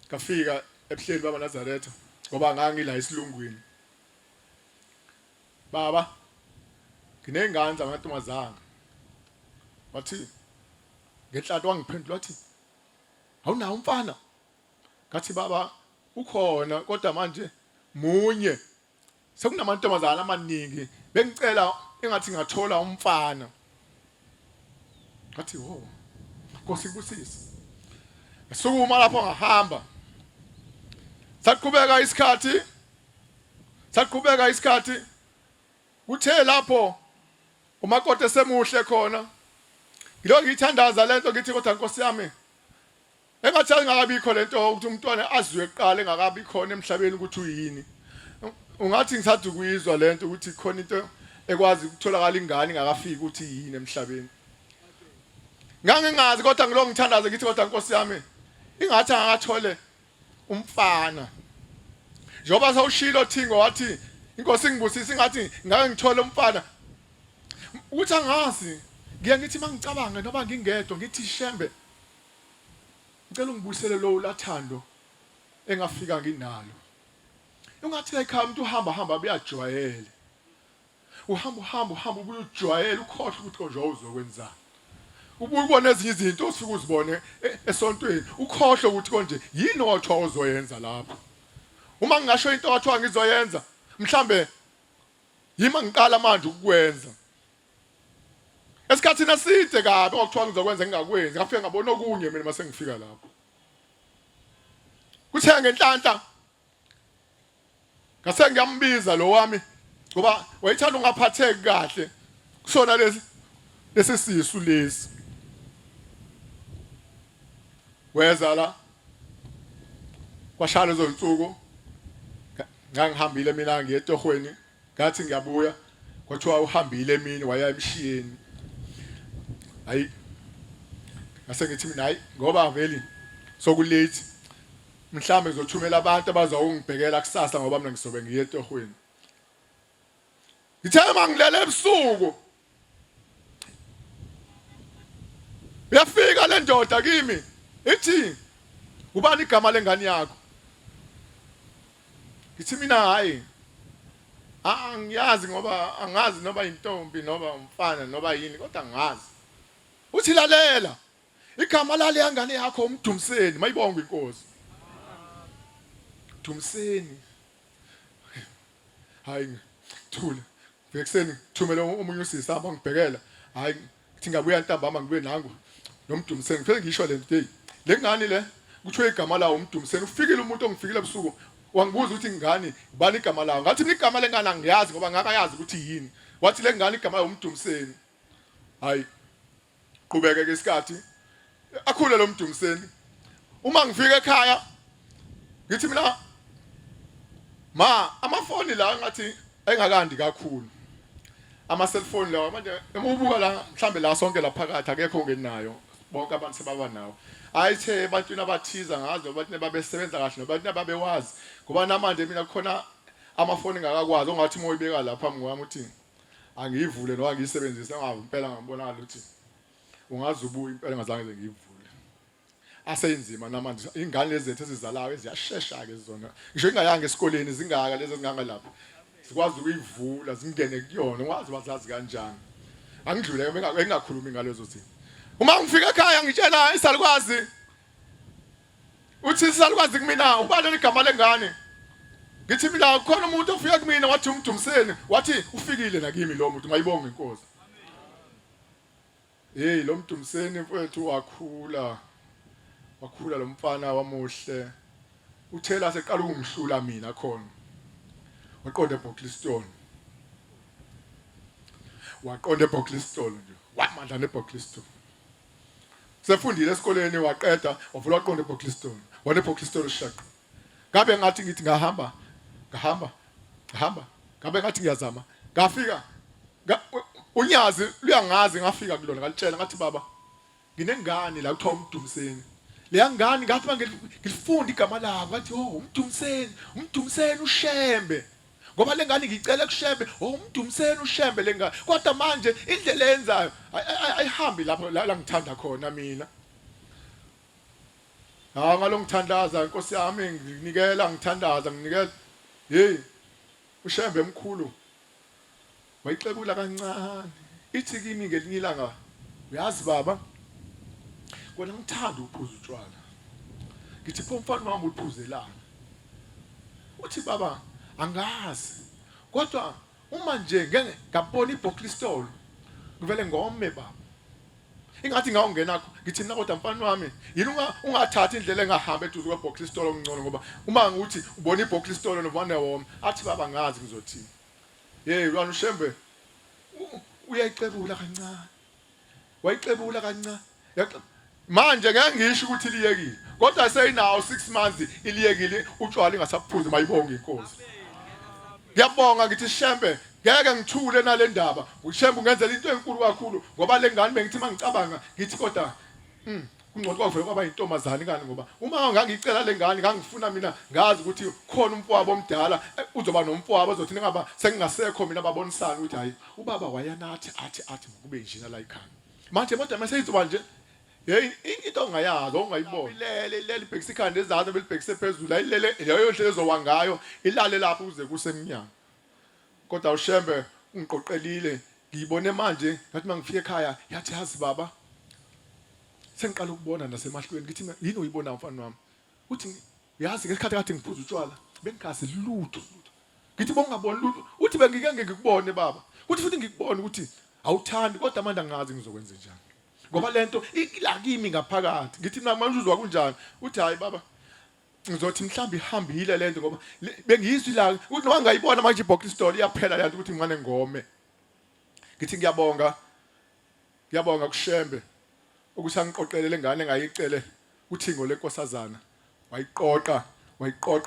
ngafika ebuhleni bamaNazaretha ngoba ngangila esilungwini. Baba nginengane zamantombazana wathi ngenhlato wangiphendula wathi awunawo umfana ngathi baba ukhona kodwa manje munye sekunamantombazana amaningi bengicela engathi ngathola umfana ngathi ho Nkosi ibusise sukuma lapho ngahamba saqhubeka isikhathi kuthe lapho umakoti esemuhle khona ngilo ngithandaza lento ngithi kodwa Nkosi yami engathi ngakabikho lento ukuthi umntwana azwe eqala engakabi khona emhlabeni ukuthi uyini ungathi ngisathi ukuyizwa lento ukuthi khona into ekwazi ukutholakala ingane ingakafiki ukuthi yini emhlabeni ngangingazi kodwa ngilo ngithandaza ngithi kodwa Nkosi yami ingathi angakathole umfana njoba sawushilo Thingo wathi Inkosi ngibusise ngathi ngake ngithole umfana ukuthi angazi ngiya ngithi mangicabanga noba ngingedwa ngithi shembe ngicela ungibuyisele lo lathando engafika nginalo ungathi ekhaya umuntu uhamba beyajwayele uhamba ubuye ujwayele ukhohle ukuthi konje uzokwenza ubuye ubone ezinye izinto osifika uzibone esontweni ukhohle ukuthi konje yini wathi uzoyenza lapho uma ngingasho into wathi ngizoyenza mhlambe yima ngiqala manje ukukwenza esikhathini eside kabi okuthiwa ngizokwenza ngingakwenzi ngafike ngabona okunye mina mase ngifika lapho kuthe ngenhlanhla ngase ngiyambiza lo wami ngoba wayithanda ungaphatheki kahle kusona lesi sisu lesi weza la kwashalo zonsuku ngangihambile mina ngiye etohweni ngathi ngiyabuya kwathiwa uhambile emini waya emshiyeni hayi ngase ngithi mina hayi ngoba veli sokulate mhlambe ngizothumela abantu abazawungibhekela kusasa ngoba mina ngisobe ngiye etohweni ngithe mangilele ebusuku yafika le ndoda kimi ithi ubani igama lengane yakho ngithi mina hayi angiyazi ngoba angazi noba intombi noba umfana noba yini kodwa angazi uthi lalela igama lale yangane yakho umDumseni mayibonga inkosi Dumseni hayi thula bekuseni thumela omunye usisi abangibhekela hayi ngithi ngabuya ntambama ngibuye nangu nomDumseni phela ngisho le nto le ngane le kuthiwe igama lawo umDumseni ufikile umuntu ongifikile ebusuku wangibuza ukuthi ingane ubani igama lawo ngathi mina igama lengane angiyazi ngoba ngakayazi ukuthi yini wathi le ngane igama lawo umDumseni hayi qhubeke ke isikhathi akhule lo mDumseni uma ngifika ekhaya ngithi mina amafoni la ngathi engakandi kakhulu ama cellphone lawa manje emubuka la mhlambe la sonke laphakathi akekho ngenayo bonke abantu sebaba nawo ayithe abantwana abathiza ngazo abantu babesebenza kahle nabantu ababewazi ngoba namanje mina khona amafoni ngakakwazi ongathi moyibeka lapha ngwami uthi angiyivule noba ngiyisebenzise ngavempela ngabona ukuthi ungazubuya impela ngazange ngiyivule aseyinzima namanje ingane lezi zethu ezizalayo eziyashesha ke zona ngisho ingayanga esikoleni zingaka lezi ezinganga lapha sikwazi ukuyivula zingene kuyona wazi bazazi kanjani angidlule engakhulumi ngalezo zinto uma ngifika ekhaya ngitshela isalukwazi uthi isalukwazi kumina ubani igama lengane ngithi mina khona umuntu ofika kumina wathi umDumseni wathi ufikile nakimi lo muntu mayibonga inkosi hey lo mDumseni mfowethu wakhula lo mfana wamuhle uthela seqala ungihlula mina khona waqonda eBoklistone nje wamandla neBoklistone sefundile esikoleni waqeda wavula waqonda eBoklistone wane eBoklistone shaka ngabe ngathi ngithi ngahamba ngabe ngathi ngiyazama ngafika unyazi luyangazi ngafika kulona ngalitshela ngathi baba nginengane la kuthiwa umDumseni leya ngane ngapha ngilifunda igama lakho ngathi umDumseni ushembe ngoba lengane ngicela kushembe umDumseni ushembe lengane kodwa manje indlela yenzayo ayihambi lapho la ngithanda khona mina ngalongithandaza inkosi yami nginikela hey ushembe emkhulu wayixebula kancane ithi kimi ngelinye ilanga uyazi baba kona ngithanda ukuphuza utshwala ngithi pho mfana wami uliphuzelana uthi baba angazi kodwa uma nje ngeke ngabona ibhoklistol kuvele ngome baba ingathi ngawungenakho ngithi mina kodwa mfana wami yini ungathathi indlela engahamba eduze kwebhoklistol ongcono ngoba uma nguthi ubona ibhoklistol novane woma athi baba ngazi ngizothini wena ushembe uyayixebula kancane wayixebula kancane manje ngeke ngisho ukuthi iliyekile kodwa seyinawo 6 months iliyekile utshwala ingasaphuzi mayibonge inkosi ngiyabonga ngithi shembe ngeke ngithule nale ndaba ushembe ungenzela into enkulu kakhulu ngoba lengane bengithi mangicabanga ngithi kodwa kungcono kwavela kwaba intombazane kani ngoba uma ngangicela lengane ngangifuna mina ngazi ukuthi khona umfowabo omdala uzoba nomfowabo ozothi ngaba sengingasekho mina babonisana ukuthi hayi ubaba wayanathi athi kube njina la ekhaya manje kodwa mase izoba nje into ongayazi ongayibona ilele ibhekisa ikhanda ezantsi belibhekise phezulu ayilele leyo ndlela ezowangayo ilale lapho uze kusemnyama kodwa ushembe ungiqoqelile ngiyibone manje ngathi mangifika ekhaya yathi yazi baba sengiqala ukubona nasemahlweni ngithi yini uyibona mfana wami uthi yazi ngesikhathi kade ngiphuza utshwala bengazi lutho ngithi bongaboni lutho uthi bengike ngikubone baba uthi futhi ngikubone ukuthi awuthandi kodwa manje angazi ngizokwenza njani ngoba lento ila kimi ngaphakathi ngithi mina manje uzwa kunjani uthi hayi baba ngizothi mhlambi ihambile lento ngoba bengizwi la uthi noma ngayibona manje ibhox story iyaphela lento ukuthi ngimane ngome ngithi ngiyabonga kushembe ukuthi angiqoqelele ngane ngayicele uThingolwenkosazana wayiqoqa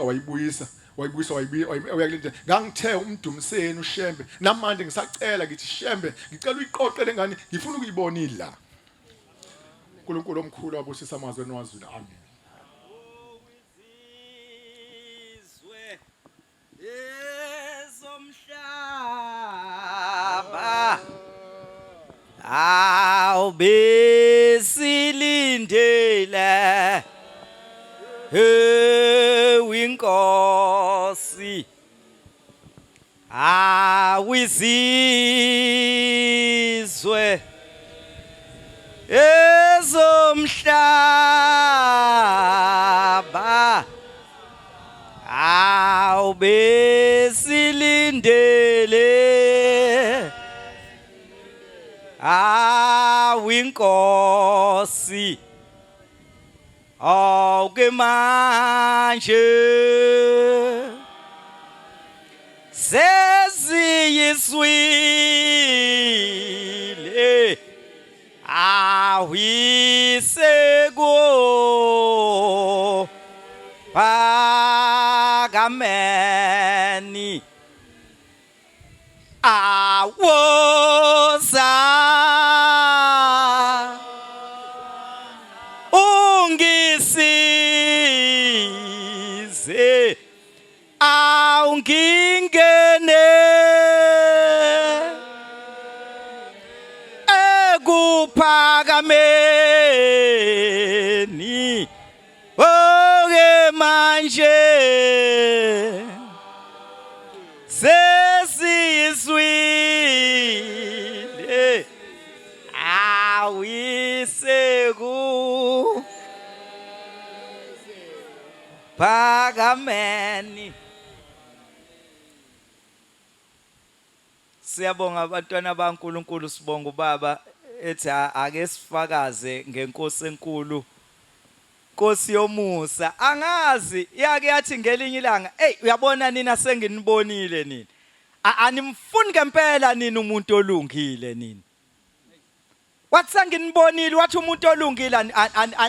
wayibuyisa wayakulinda ngangithe umdumiseni ushembe namanje ngisacela ngithi shembe ngicela uyiqoqele ngane ngifuna ukuyibona ila uNkulunkulu omkhulu wabusisa amazwe nowazulu amen Somhlaba awubesilindele winkosi awizizwe ezomhlaba awubesilindele winkosi awuke manje seziyiswile awiseko pagameni awoza ungisize awungingene ekuphakameni oke manje sesizwile awiseku phakameni. Siyabonga abantwana baNkulunkulu, sibonga ubaba ethi ake sifakaze ngenkosi enkulu, Nkosi yomusa. Angazi yake yathi ngelinye ilanga, uyabona nina senginibonile nini, animfuni ngempela nini umuntu olungile nini. Wathi senginibonile, wathi umuntu olungile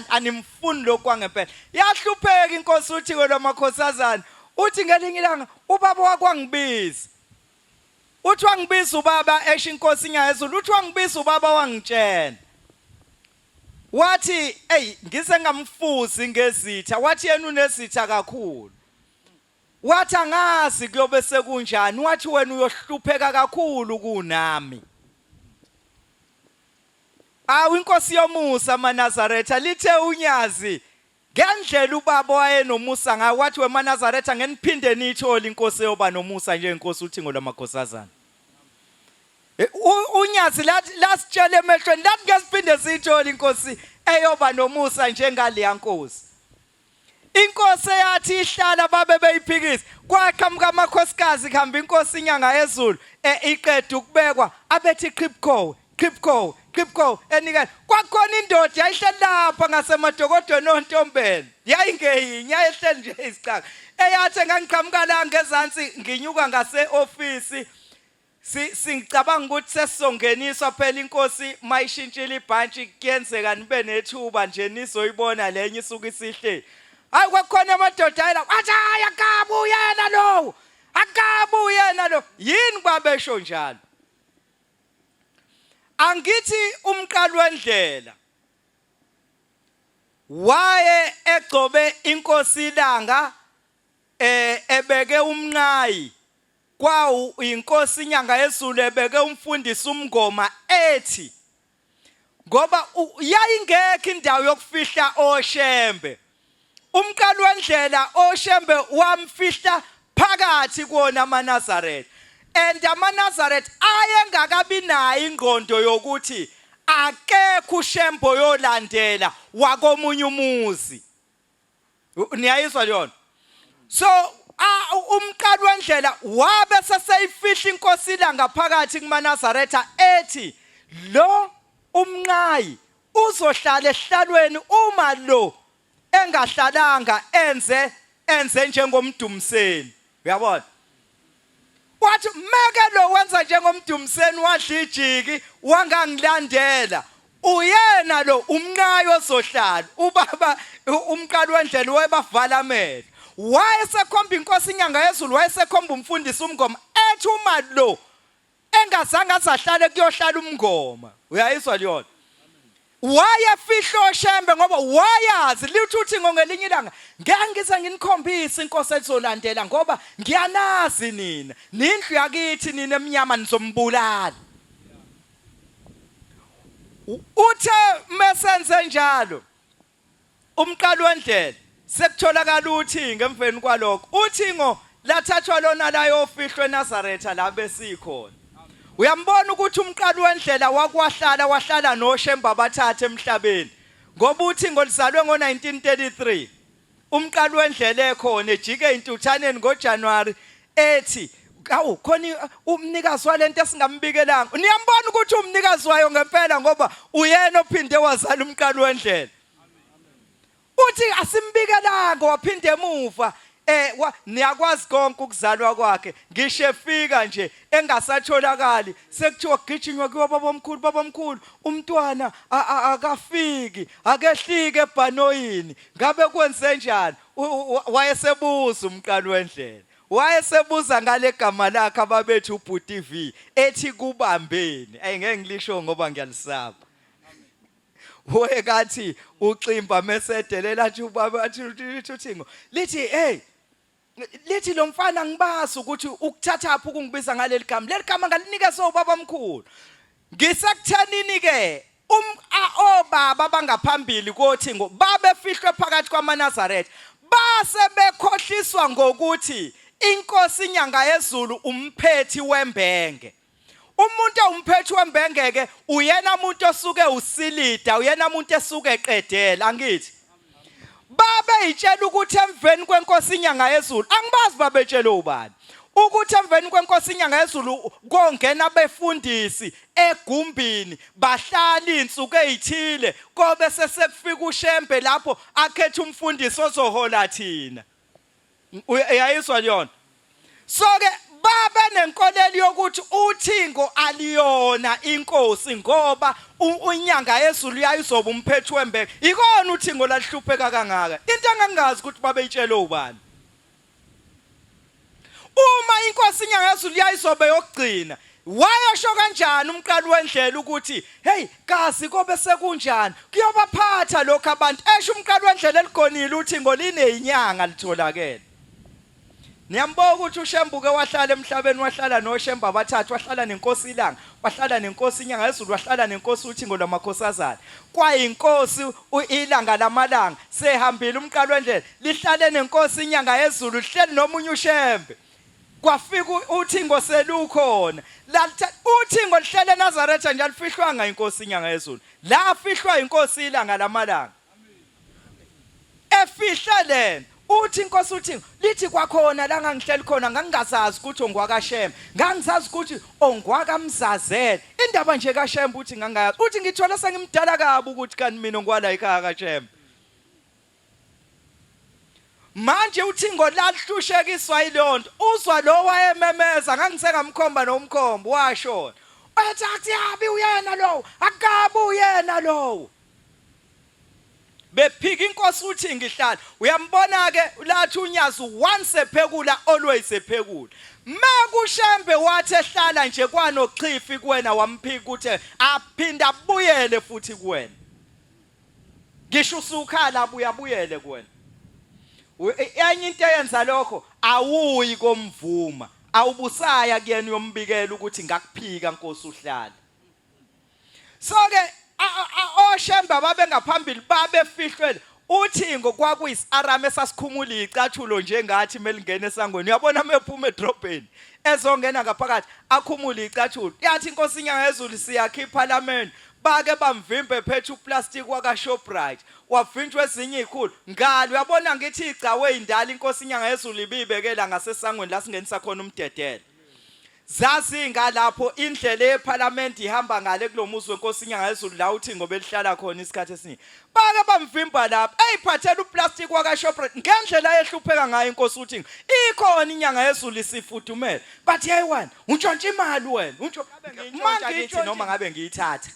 animfuni lokhu kwangempela. Yahlupheka inkosi uThingolwenkosazana, uthi ngelinye ilanga ubaba wakwangibiza. Uthi wangibiza ubaba esho inkosi inyayezulu, uthi wangibiza ubaba wangitshena. Wathi ngise ngamfusi ngezitha, wathi yena unesitha kakhulu. Wathi angazi kuyobe sekunjani, wathi wena uyohlupheka kakhulu kunami. Inkosi yomusa maNazaretha lithe unyazi ngendlela ubaba wayenomusa ngayo, wathi weMaNazaretha ngeniphinde nithole inkosi yoba nomusa njengenkosi uThingolwenkosazana. Unyazi lasitshela emehlweni lathi ke siphinde siyithole inkosi eyoba nomusa njengaleya nkosi. Inkosi yathi ihlala babe beyiphikisa kwaqhamuka amakhosikazi kuhamba inkosi inyanga yezulu iqeda ukubekwa abethi Kripko enikani kwakhona indoda yayihlala lapha ngasemadokodweni ontombeni yayingeyinya yayihleli nje isicaka eyathi ngangiqhamuka la ngezansi nginyuka ngase-ofisi singicabanga ukuthi sesizongeniswa phela inkosi mayishintshile ibhantshi kuyenzeka nibe nethuba nje nizoyibona lenye isuke isihle. Hayi kwakhona amadoda ayela athi hayi akabu yena lo yini babesho njalo. Angithi umqali wendlela waye egcobe inkosi ilanga ebeke umnqayi kwawu inkosi inyanga yezulu ebeke umfundisi umngoma ethi ngoba yayingekho indawo yokufihla oshembe. Umqali wendlela oshembe wamfihla phakathi kuona amaNazaretha and amaNazaretha ayengakabi nayo ingqondo yokuthi akekho ushembo yolandela wakomunye umuzi. Niyayizwa yona? So umqali wendlela wabe seseyifihla inkosi ilanga phakathi kumaNazaretha ethi lo umnqayi uzohlala ehlalweni uma lo engahlalanga enze njengomdumiseni. Uyabona? Wathi meke lo wenza njengomdumiseni wadla ijiki wangangilandela uyena lo umnqayi ozohlala. Ubaba umqali wendlela wayebavala amehlo. Wayesekhomba inkosi inyanga yezulu wayesekhomba umfundisi umngoma ethi uma lo engazange azahlale kuyohlala umngoma. Uyayizwa liyona? Wayefihla oshembe ngoba wayazi lithi uThingo ngelinye ilanga ngeke ngize nginikhombise inkosi ezolandela ngoba ngiyanazi nina nindlu yakithi nina emnyama nizombulala. Uthe mesenze njalo umqali wendlela sekutholakala uThingo emveni kwalokho uThingo lathathwa lona la yofihlwe eNazaretha la besikhona. Uyambona ukuthi umqali wendlela wahlala noshemba abathathe emhlabeni ngoba uThingo lizalwe ngo1933 umqali wendlela ekhona ejike intuthaneni ngoJanuary ethi awu khona umnikazi walento esingambikelanga. Niyambona ukuthi umnikazi wayo ngempela ngoba uyena ophinde wazala umqali wendlela. Uthi asimbikelanga waphinde emuva niyakwazi konke ukuzalwa kwakhe ngisho efika nje engasatholakali sekuthiwa gijinywa kuwa babomkhulu umntwana akafiki akehlike ebhanoyini ngabe kwenze njani. Wayesebuza umqali wendlela wayesebuza ngale gama lakhe ababethi uBhuti V ethi kubambeni ngeke ngilisho ngoba ngiyalisaba. Wekathi uximba mesedelela athi ubaba athi uThingo lithi lo mfana ngibazi ukuthi ukuthathaphi ukungibiza ngaleli gama ngalinikeze ubaba omkhulu. Ngisakuthanini ke obaba bangaphambili koThingo babefihlwe phakathi kwamaNazaretha base bekhohliswa ngokuthi inkosi inyanga yezulu umphethi wembenge. Umuntu umphethi wembengeke uyena umuntu osuke usilida uyena umuntu esuke eqedela angithi. Babe itshela ukuthi emveni kwenkosi inyanga yezulu angibazi babetshela ubani ukuthi emveni kwenkosi inyanga yezulu kongena abefundisi egumbini bahlala insuku ezithile kobe sesekufika ushembe lapho akhetha umfundisi ozohola thina. Uyayizwa liyona? So ke babe nenkolelo yokuthi uThingo aliyona inkosi ngoba unyanga yezulu yayizoba umphethi wembeke. Ikona uThingo lahlupheka kangaka. Into engangazi ukuthi babeyitshela ubani. Uma inkosi inyanga yezulu yayizobe yokugcina wayosho kanjani umqali wendlela ukuthi hey kazi kobe sekunjani kuyobaphatha lokho abantu esho umqali wendlela eligonile uThingo lineyinyanga litholakele. Niyamboka ukuthi uShembuke wahlala emhlabeni wahlala noShemba abathathu wahlala nenkosi ilanga wahlala nenkosi inyanga yezulu wahlala nenkosi uThingo lamakhosazana kwayinkosi ilanga lamalanga sehambile umqali wendlela lihlale nenkosi inyanga yezulu lihleli nomunye uShembe kwafika uThingo selukhona la uThingo lihlele eNazaretha nje alifihlwanga inkosi inyanga yezulu la afihlwa inkosi ilanga lamalanga efihla lena uthi inkosi uThingo lithi kwakhona la ngangihleli khona ngangingazazi ukuthi ongwakaShembe ngangizazi ukuthi ongwakamzazela indaba nje kaShembe uthi ngangayazi uthi ngithola sengimdala kabi ukuthi kanti mina ongwala ekhaya kaShembe manje uThingo lahlushekiswa yilonto uzwa lo wayememeza ngangisengamkhomba nomkhombo washona wathi akuyabi uyena lo akabi uyena lo bephika inkosi uthi ngihlala uyambona ke lathi unyazi once ephekula always ephekula makuShembe wathi ehlala nje kwanochifi kuwena wamphika ukuthi aphinda abuyele futhi kuwena ngisho usukhala abuya abuyele kuwena enye into eyenza lokho awuyi komvuma awubusaya kuyena uyombikela ukuthi ngakuphika nkosi uhlala so ke oShembe babe ngaphambili babefihlwe uThingo kwakuyisarame esasikhumula icathulo njengathi melingene esangweni uyabona mephuma edrobheni ezongena ngaphakathi akhumula icathulo yathi inkosi inyanga yezulu siyakha iParliament bake bamvimbe phethe uplastic wakaShoprite wavinjwa ezinye izikhulu ngalo uyabona ngithi igcawe indala inkosi inyanga yezulu ibibekela ngasesangweni la singenisa khona umdedele zazinga lapho indlela yeParliament ihamba ngale kulomuzi wenkosi inyanga yezulu la uThingo belihlala khona isikhathi esiningi bake bamvimba lapha eyiphathela uplastic wakaShoprite ngendlela ehlupheka ngayo inkosi uThingo ikhona inyanga yezulu isifudumele but yayiwani untshontsha imali wena manje noma ngabe ngiyithatha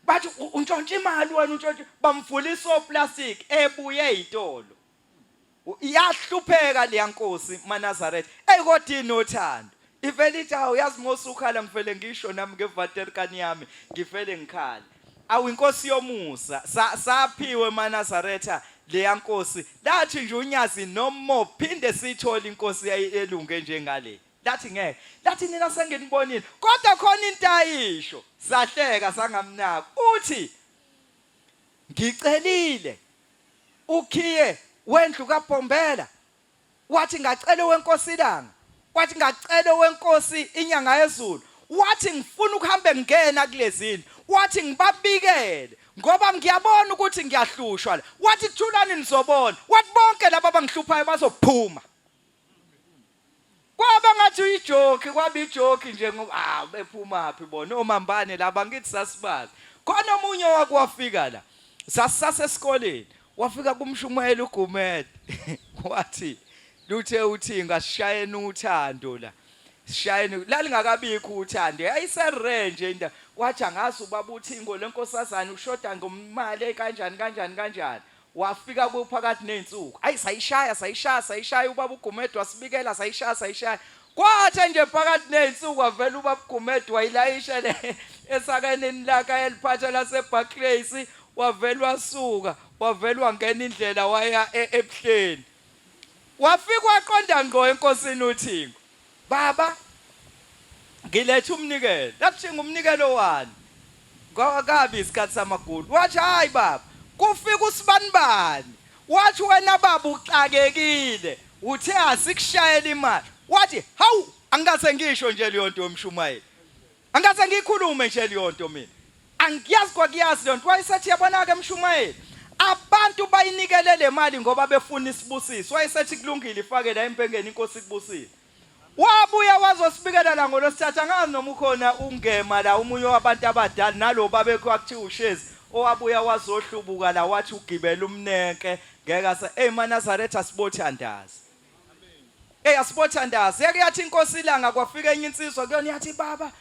bathi untshontsha imali wena untshontsha bamvulisa oplastic ebuye izitolo iyahlupheka leya nkosi maNazaretha kodwa inothando ivele ithi awuyazi mosukhala ngivele ngisho nami ngevaterkani yami ngivele ngikhala awu inkosi yomusa saphiwe maNazaretha leya nkosi lathi nje unyazi nomo phinde sithola inkosi elunge njengale lathi ngeke lathi nina sengenibonile kodwa khona into ayisho sahleka sangamnaka uthi ngicelile ukhiye wendlu kaBhombela wathi ngacela wenkosi ilanga wathi ngacela wenkosi inyanga yezulu wathi ngifuna ukuhambe ngena kulezini wathi ngibabikele ngoba ngiyabona ukuthi ngiyahlushwa la wathi thulani nizobona wathi bonke laba abangihluphayo bazophuma kwaba ngathi uyijoke kwaba ijoke nje ngoba bephuma phi bona omambane laba ngithi sasibazi khona omunye wakwafika la sasasesikoleni wafika kumshumayela uGumede wathi luthe uThingo asishayeni uthando la sishayeni lalingakabikho uthando yayiserenje into wathi angazi ubaba uThingo lenkosazana ushoda ngomali kanjani wafika kuphakathi nensuku ayi sayishaya ubaba uGumede wasibikela sayishaya kwathi nje phakathi nensuku avela ubaba uGumede wayilayisha le esakaneni laka eliphatha laseBarclays wavela wasuka wavela wangena indlela waya ebuhleni wafika waqonda ngqo enkosini uThingo baba ngilethe umnikelo lathi ngumnikelo wani kwakabi isikhathi samagulu wathi hayi baba kufika usibanibani wathi wena baba uxakekile uthe asikushayela imali wathi hawu angikaze ngisho nje leyo nto yomshumayeli angikaze ngikhulume nje leyo nto mina angiyazi kwakuyazi lento wayesethi yabona ke emshumayeli abantu bayinikele le mali ngoba befuna isibusiso wayesethi kulungile ifake la empengeni inkosi kubusile wabuya wazosibikela la ngolosithatha angazi noma ukhona ungema la umunye wabantu abadala nalo babekho akuthiwa ushezi owabuya wazohlubuka la wathi ugibela umnenke ngeke ase maNazaretha sibothandazi asibothandazi yathi inkosi ilanga kwafika enye insizwa kuyona yathi baba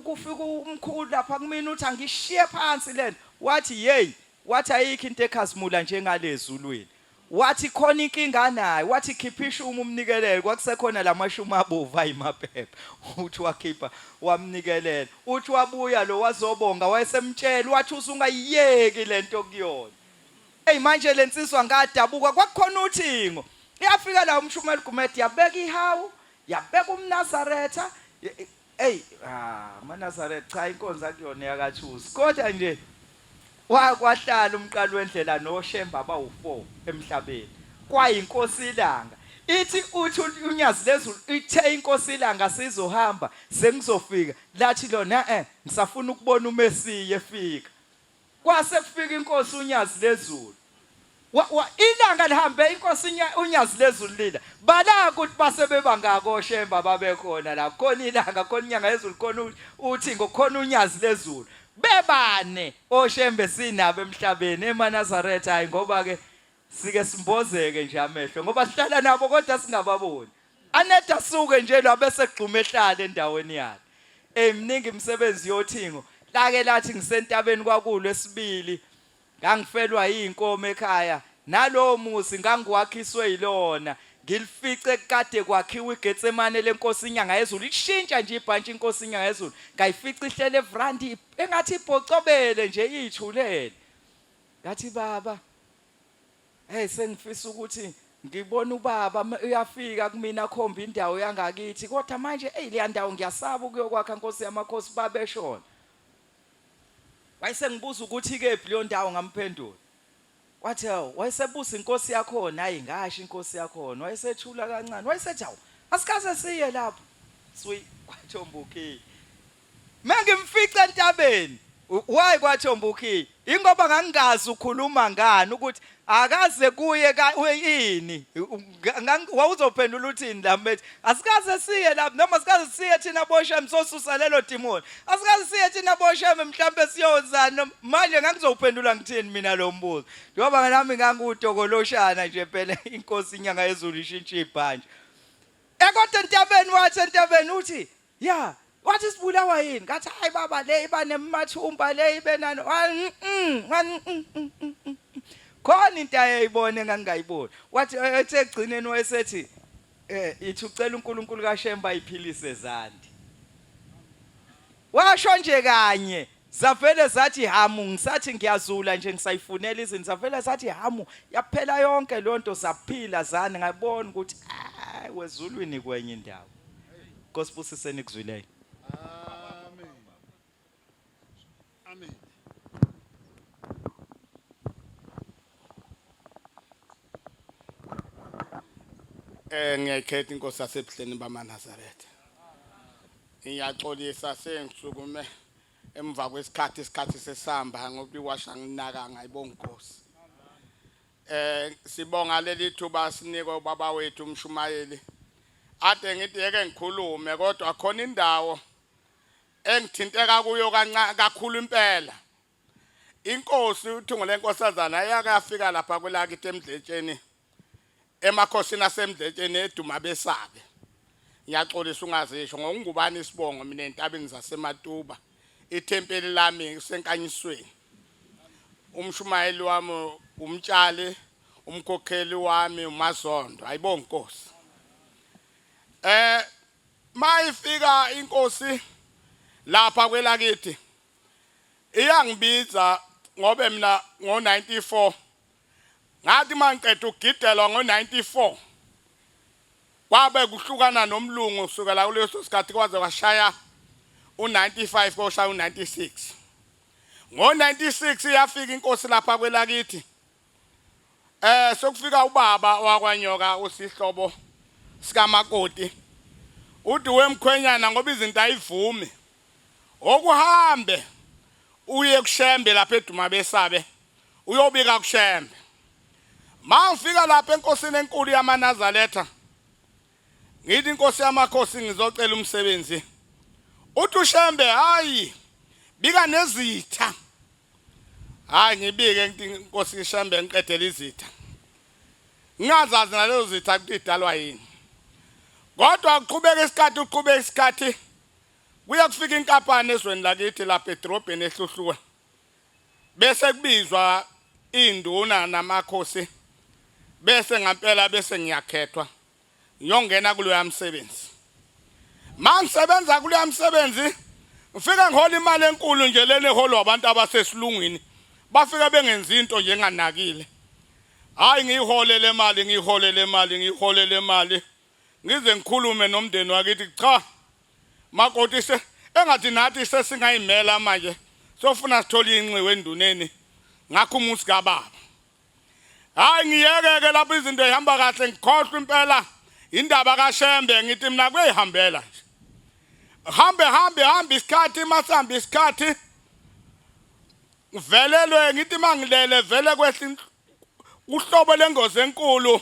kufika umkhulu lapha kumina uthi angishiye phansi lento wathi hey wathi ayikho into ekhazimula njengalezulwini wathi khona inkinga naye wathi khiphisha umnikelelo kwakusekhona lamashumi abovu ayimaphepha uthi wakhipha wamnikelela uthi wabuya lo wazobonga wayesemtshela wathi usungayiyeki lento kuyona manje lensizwa ngadabuka kwakukhona uThingo iyafika la umshumeli Gumede yabeka ihawu yabeka umNazaretha maNazaretha cha inkonza kuyona yakathusi kodwa nje kwahlala umqalo wendlela noShembe abawu4 emhlabeni kwayinkosi ilanga ithi uthi unyazi lezulu ithe inkosi ilanga sizohamba sengizofika lathi lona ngisafuna ukubona uMesiya efika kwase kufika inkosi unyazi lezulu ilanga lihambe inkosi unyazi lezulu lila bala ukuthi basebeba ngako shemba babekhona la khona ilanga khona inyanga yezulu khona uthi ngokhona unyazi lezulu bebane oshembe sinabo emhlabeni eManazaretha hayi ngoba ke sike simbozeke nje amehlo ngoba sihlala nabo kodwa singababoni aneda suke nje lo bese gxuma ehlala endaweni yakhe mningi imisebenzi yothingo lake lathi ngisentabeni kwakulo esibili ngangifelwa yinkomo ekhaya nalo musi ngangiwakhiswe yilona ngilifice kade kwakhiwa iGetsemane lenkosi inyanga yezulu ishintsha nje ibhantshi inkosi inyanga yezulu ngayifica ihlele evrandi engathi ibhocobele nje ithulele ngathi baba sengifisa ukuthi ngibona ubaba uyafika kumina khomba indawo yangakithi kodwa manje leya ndawo ngiyasaba ukuyokwakha inkosi yamakhosi babeshona wayesengibuza ukuthi ke leyo ndawo ngamphendula wathi wayesebuza inkosi yakhona hayi ngasho inkosi yakhona wayesethula kancane wayesethi hawu asikaze siye lapho kwathombuki mangimfica entabeni why kwathombuki ingoba ngangingazi ukhuluma ngani ukuthi akaze kuye ini wawuzophendula uthini la mfethu asikaze siye lapho noma asikaze siye thina bosha msosusa lelo demon asikaze siye thina bosha mhlambe siyozana manje ngangizophendula ngithini mina lo mbuzo ngoba nami ngangudokoloshana nje phela inkosi inyanga yezulu ishintsha ibhanje kodwa entabeni uthi wathi sibulawa yini ngathi hayi baba le ibanemathumba le ibenani khona into ayayibona engangayiboni wathi egcineni wayesethi ithi ucela uNkulunkulu kaShemba ayiphilise zandi washo nje kanye zavele zathi hamu ngisathi ngiyazula nje ngisayifunela izinto zavele zathi hamu yaphela yonke lonto zaphila zani ngabona ukuthi wezulwini kwenye indawo Nkosibusiseni kuzwileyo Amen. Ngiyakhetha inkosi yasebuhleni bamaNazaretha. Ngiyaxolisa sengisukume emva kwesikhathi sesihamba ngoba iwasha nginaka ngayibonga inkosi. Sibonga leli thuba sinikwe ubaba wethu umshumayeli. Ade ngithi yeke ngikhulume kodwa khona indawo engithinteka kuyo kakhulu impela. Inkosi uThingolwenkosazana yakafika lapha kwelakithi eMdletsheni emakhosini asemdletsheni eduma besabe. Ngiyaxolisa ungazisho ngokungubani isibongo mina entabeni zaseMatuba ithempeli lami senkanyisweni. Umshumayeli wami umtshali umkhokheli wami uMazondo ayibonga inkosi. Mayifika inkosi lapha kwelakithi iyangibiza ngobe mina ngo94 ngathi mangiqeda ugidelwa ngo94 kwabe kuhlukana nomlungu kusukela kuleso sikhathi kwaze kwashaya u95 koshaya u96 ngo96 yafika inkosi lapha kwelakithi sokufika ubaba wakwanyoka usihlobo sikamakoti uthi wemkhwenyana ngoba izinto ayivumi okuhambe uye kuShembe lapha eduma besabe uyobika kuShembe mangifika lapha enkosini enkulu yamaNazaretha ngithi inkosi yamakhosi ngizocela umsebenzi uthi uShembe hayi bika nezitha hayi ngibike inkosi iShembe ngiqedela izitha ngingazazi nalezo zitha kudalwa yini kodwa uqhubeka isikhathi kuya kufika inkampani ezweni lakithi lapha edrobheni ehluhluwe bese kubizwa induna namakhosi bese ngampela bese ngiyakhethwa ngiyongena kuloya msebenzi mangisebenza kuloya msebenzi ngifika ngihola imali enkulu nje lena eholwa abantu abasesilungwini bafika bengenza into nje enganakile hayi ngiholele imali ngize ngikhulume nomndeni wakithi cha makoti engathi nathi sesingayimela manje sofuna sithola inxiwe enduneni ngakho umusi kababa hayi ngiyeke lapho izinto ihamba kahle ngikhohlwe impela indaba kaShembe ngithi mina kuyihambela nje hambe isikhathi masihamba isikhathi velelwe ngithi mangilele vele kwehla uhlobo lengozi enkulu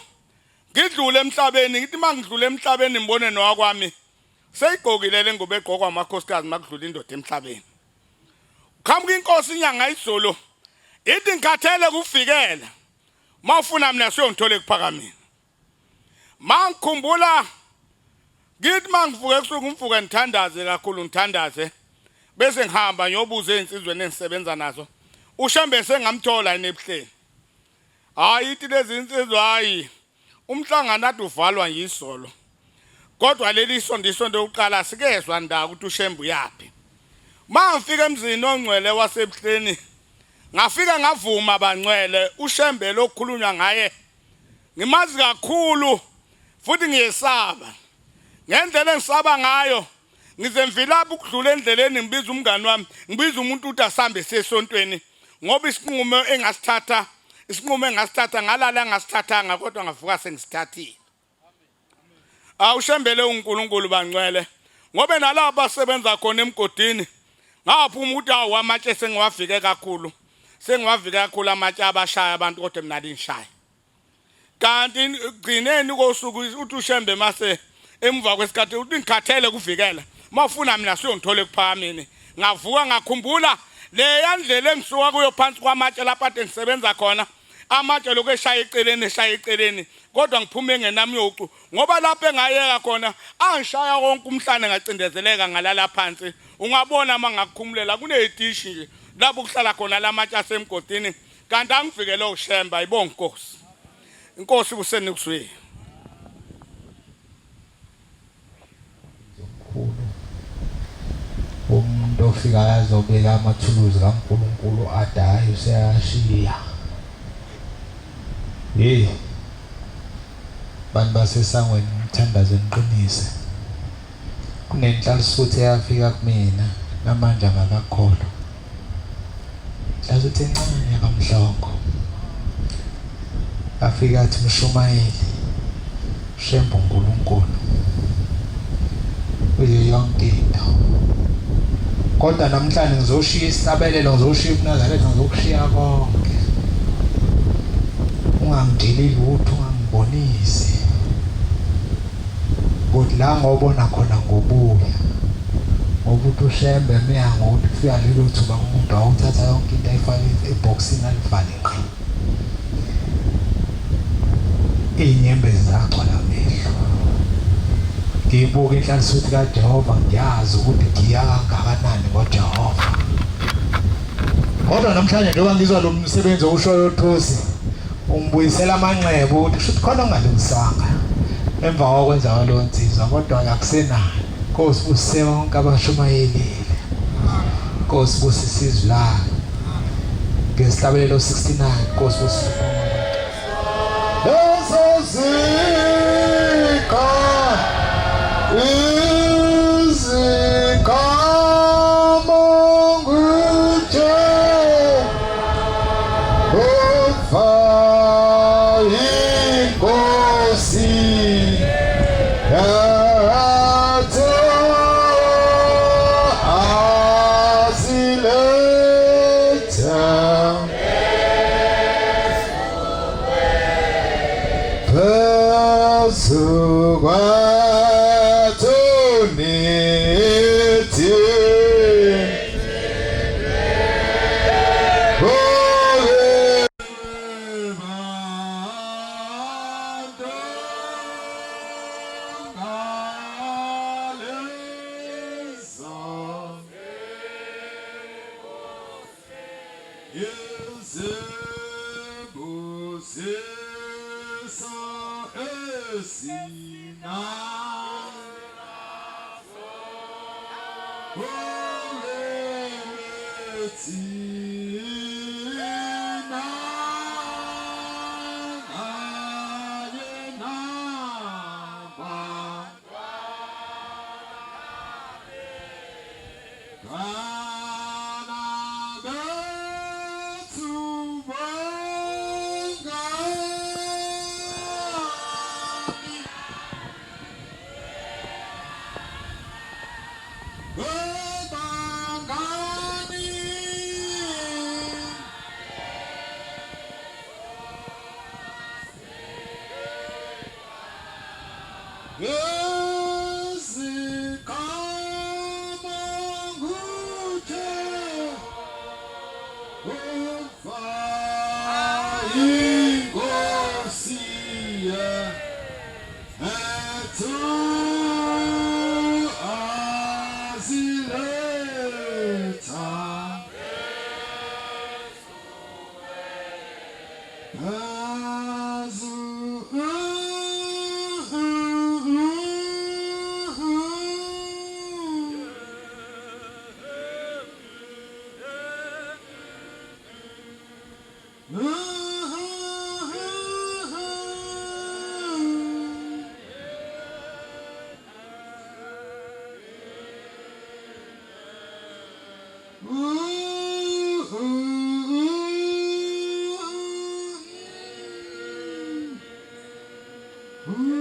ngidlule emhlabeni ngithi mangidlule emhlabeni ngibone nowakwami seyigqokile lengubo egqokwa amakhosikazi makudlula indoda emhlabeni qhamuka inkosi inyanga izolo ithi ngikhathele kufikela mawufuna mina siyongithola kuphakamini mangikhumbula ngithi mangivuke ebusuku umvuke ngithandaze kakhulu ngithandaze bese ngihamba ngiyobuza einsizweni engisebenza nazo uShembe sengamthola enebuhleni hayi ithi lezi insizwa hayi umhlangano ade uvalwa yisolo kodwa leli sondiso lokuqala sikezwa ndaka ukuthi uShembe uyapi mangifika emzini ongcwele wasebuhleni ngafika ngavuma bangcwele uShembe lokukhulunywa ngaye ngimazi kakhulu futhi ngiyesaba ngendlela engisaba ngayo ngizemvilapha ukudlula endleleni ngibiza umngani wami ngibiza umuntu uthi asambe sesontweni ngoba isinqumo engasithatha ngalala ngasithathanga kodwa ngavuka sengisithathile uShembele uNkulunkulu bangcwele ngobe nalabo basebenza khona emgodini ngaphuma ukuthi amatshe sengiwavike kakhulu amatshe abashaya abantu kodwa mina linshaya kanti gcineni kosuku uthi uShembe mase emva kwesikhathi uthi ngikhathele kuvikela mawufuna mina siyongithola kuphakamini ngavuka ngakhumbula le yandlela engisuka kuyo phansi kwamatshe lapha ade ngisebenza khona amatshe lokho eshaya eceleni kodwa ngiphume engenami yocu ngoba lapha engayeka khona angishaya konke umhlane ngacindezeleka ngalala phansi ungabona mangakukhumulela kunedishi nje lapho kuhlala khona lamatshe asemgodini kanti angivikele uShembe ayibonga inkosi kusenikuzwe umuntu ofika azobeka amathuluzi kaNkulunkulu adayo seyashiya bantu basesangweni ngithandaze niqinise kunenhlalisuthi eyafika kumina namanje angakakholwa hlasuthi encane yakamhlongo afika athi Mshumayeli Shembe uNkulunkulu kuyo yonke into kodwa namhlanje ngizoshiya isabelelo ngizoshiya uNazaretha ngizokushiya konke ungangidili lutho ungangibonisi kodwa la ngobona khona ngobuya ngokuthi uShembe meya ngokuthi kufika lelo thuba umuntu awuthatha yonke into ayifake eboxini alivale ngqi inyembezi zagcwala amehlo ngibuka inhlanhlisuthi kaJehova ngiyazi ukuthi ngiyakangakanani ngoJehova kodwa namhlanje njengoba ngizwa lo msebenzi owushoyo uThosi ungibuyisela amanxeba ukuthi kusho khona ongalungisanga emva kokwenza kwalo nsizwa kodwa akusenayo Nkosi busise bonke abashumayelile Nkosi busise isizwe lakhe ngesihlabelelo 69 Nkosi busise inkosi ethu aziletha Ooh.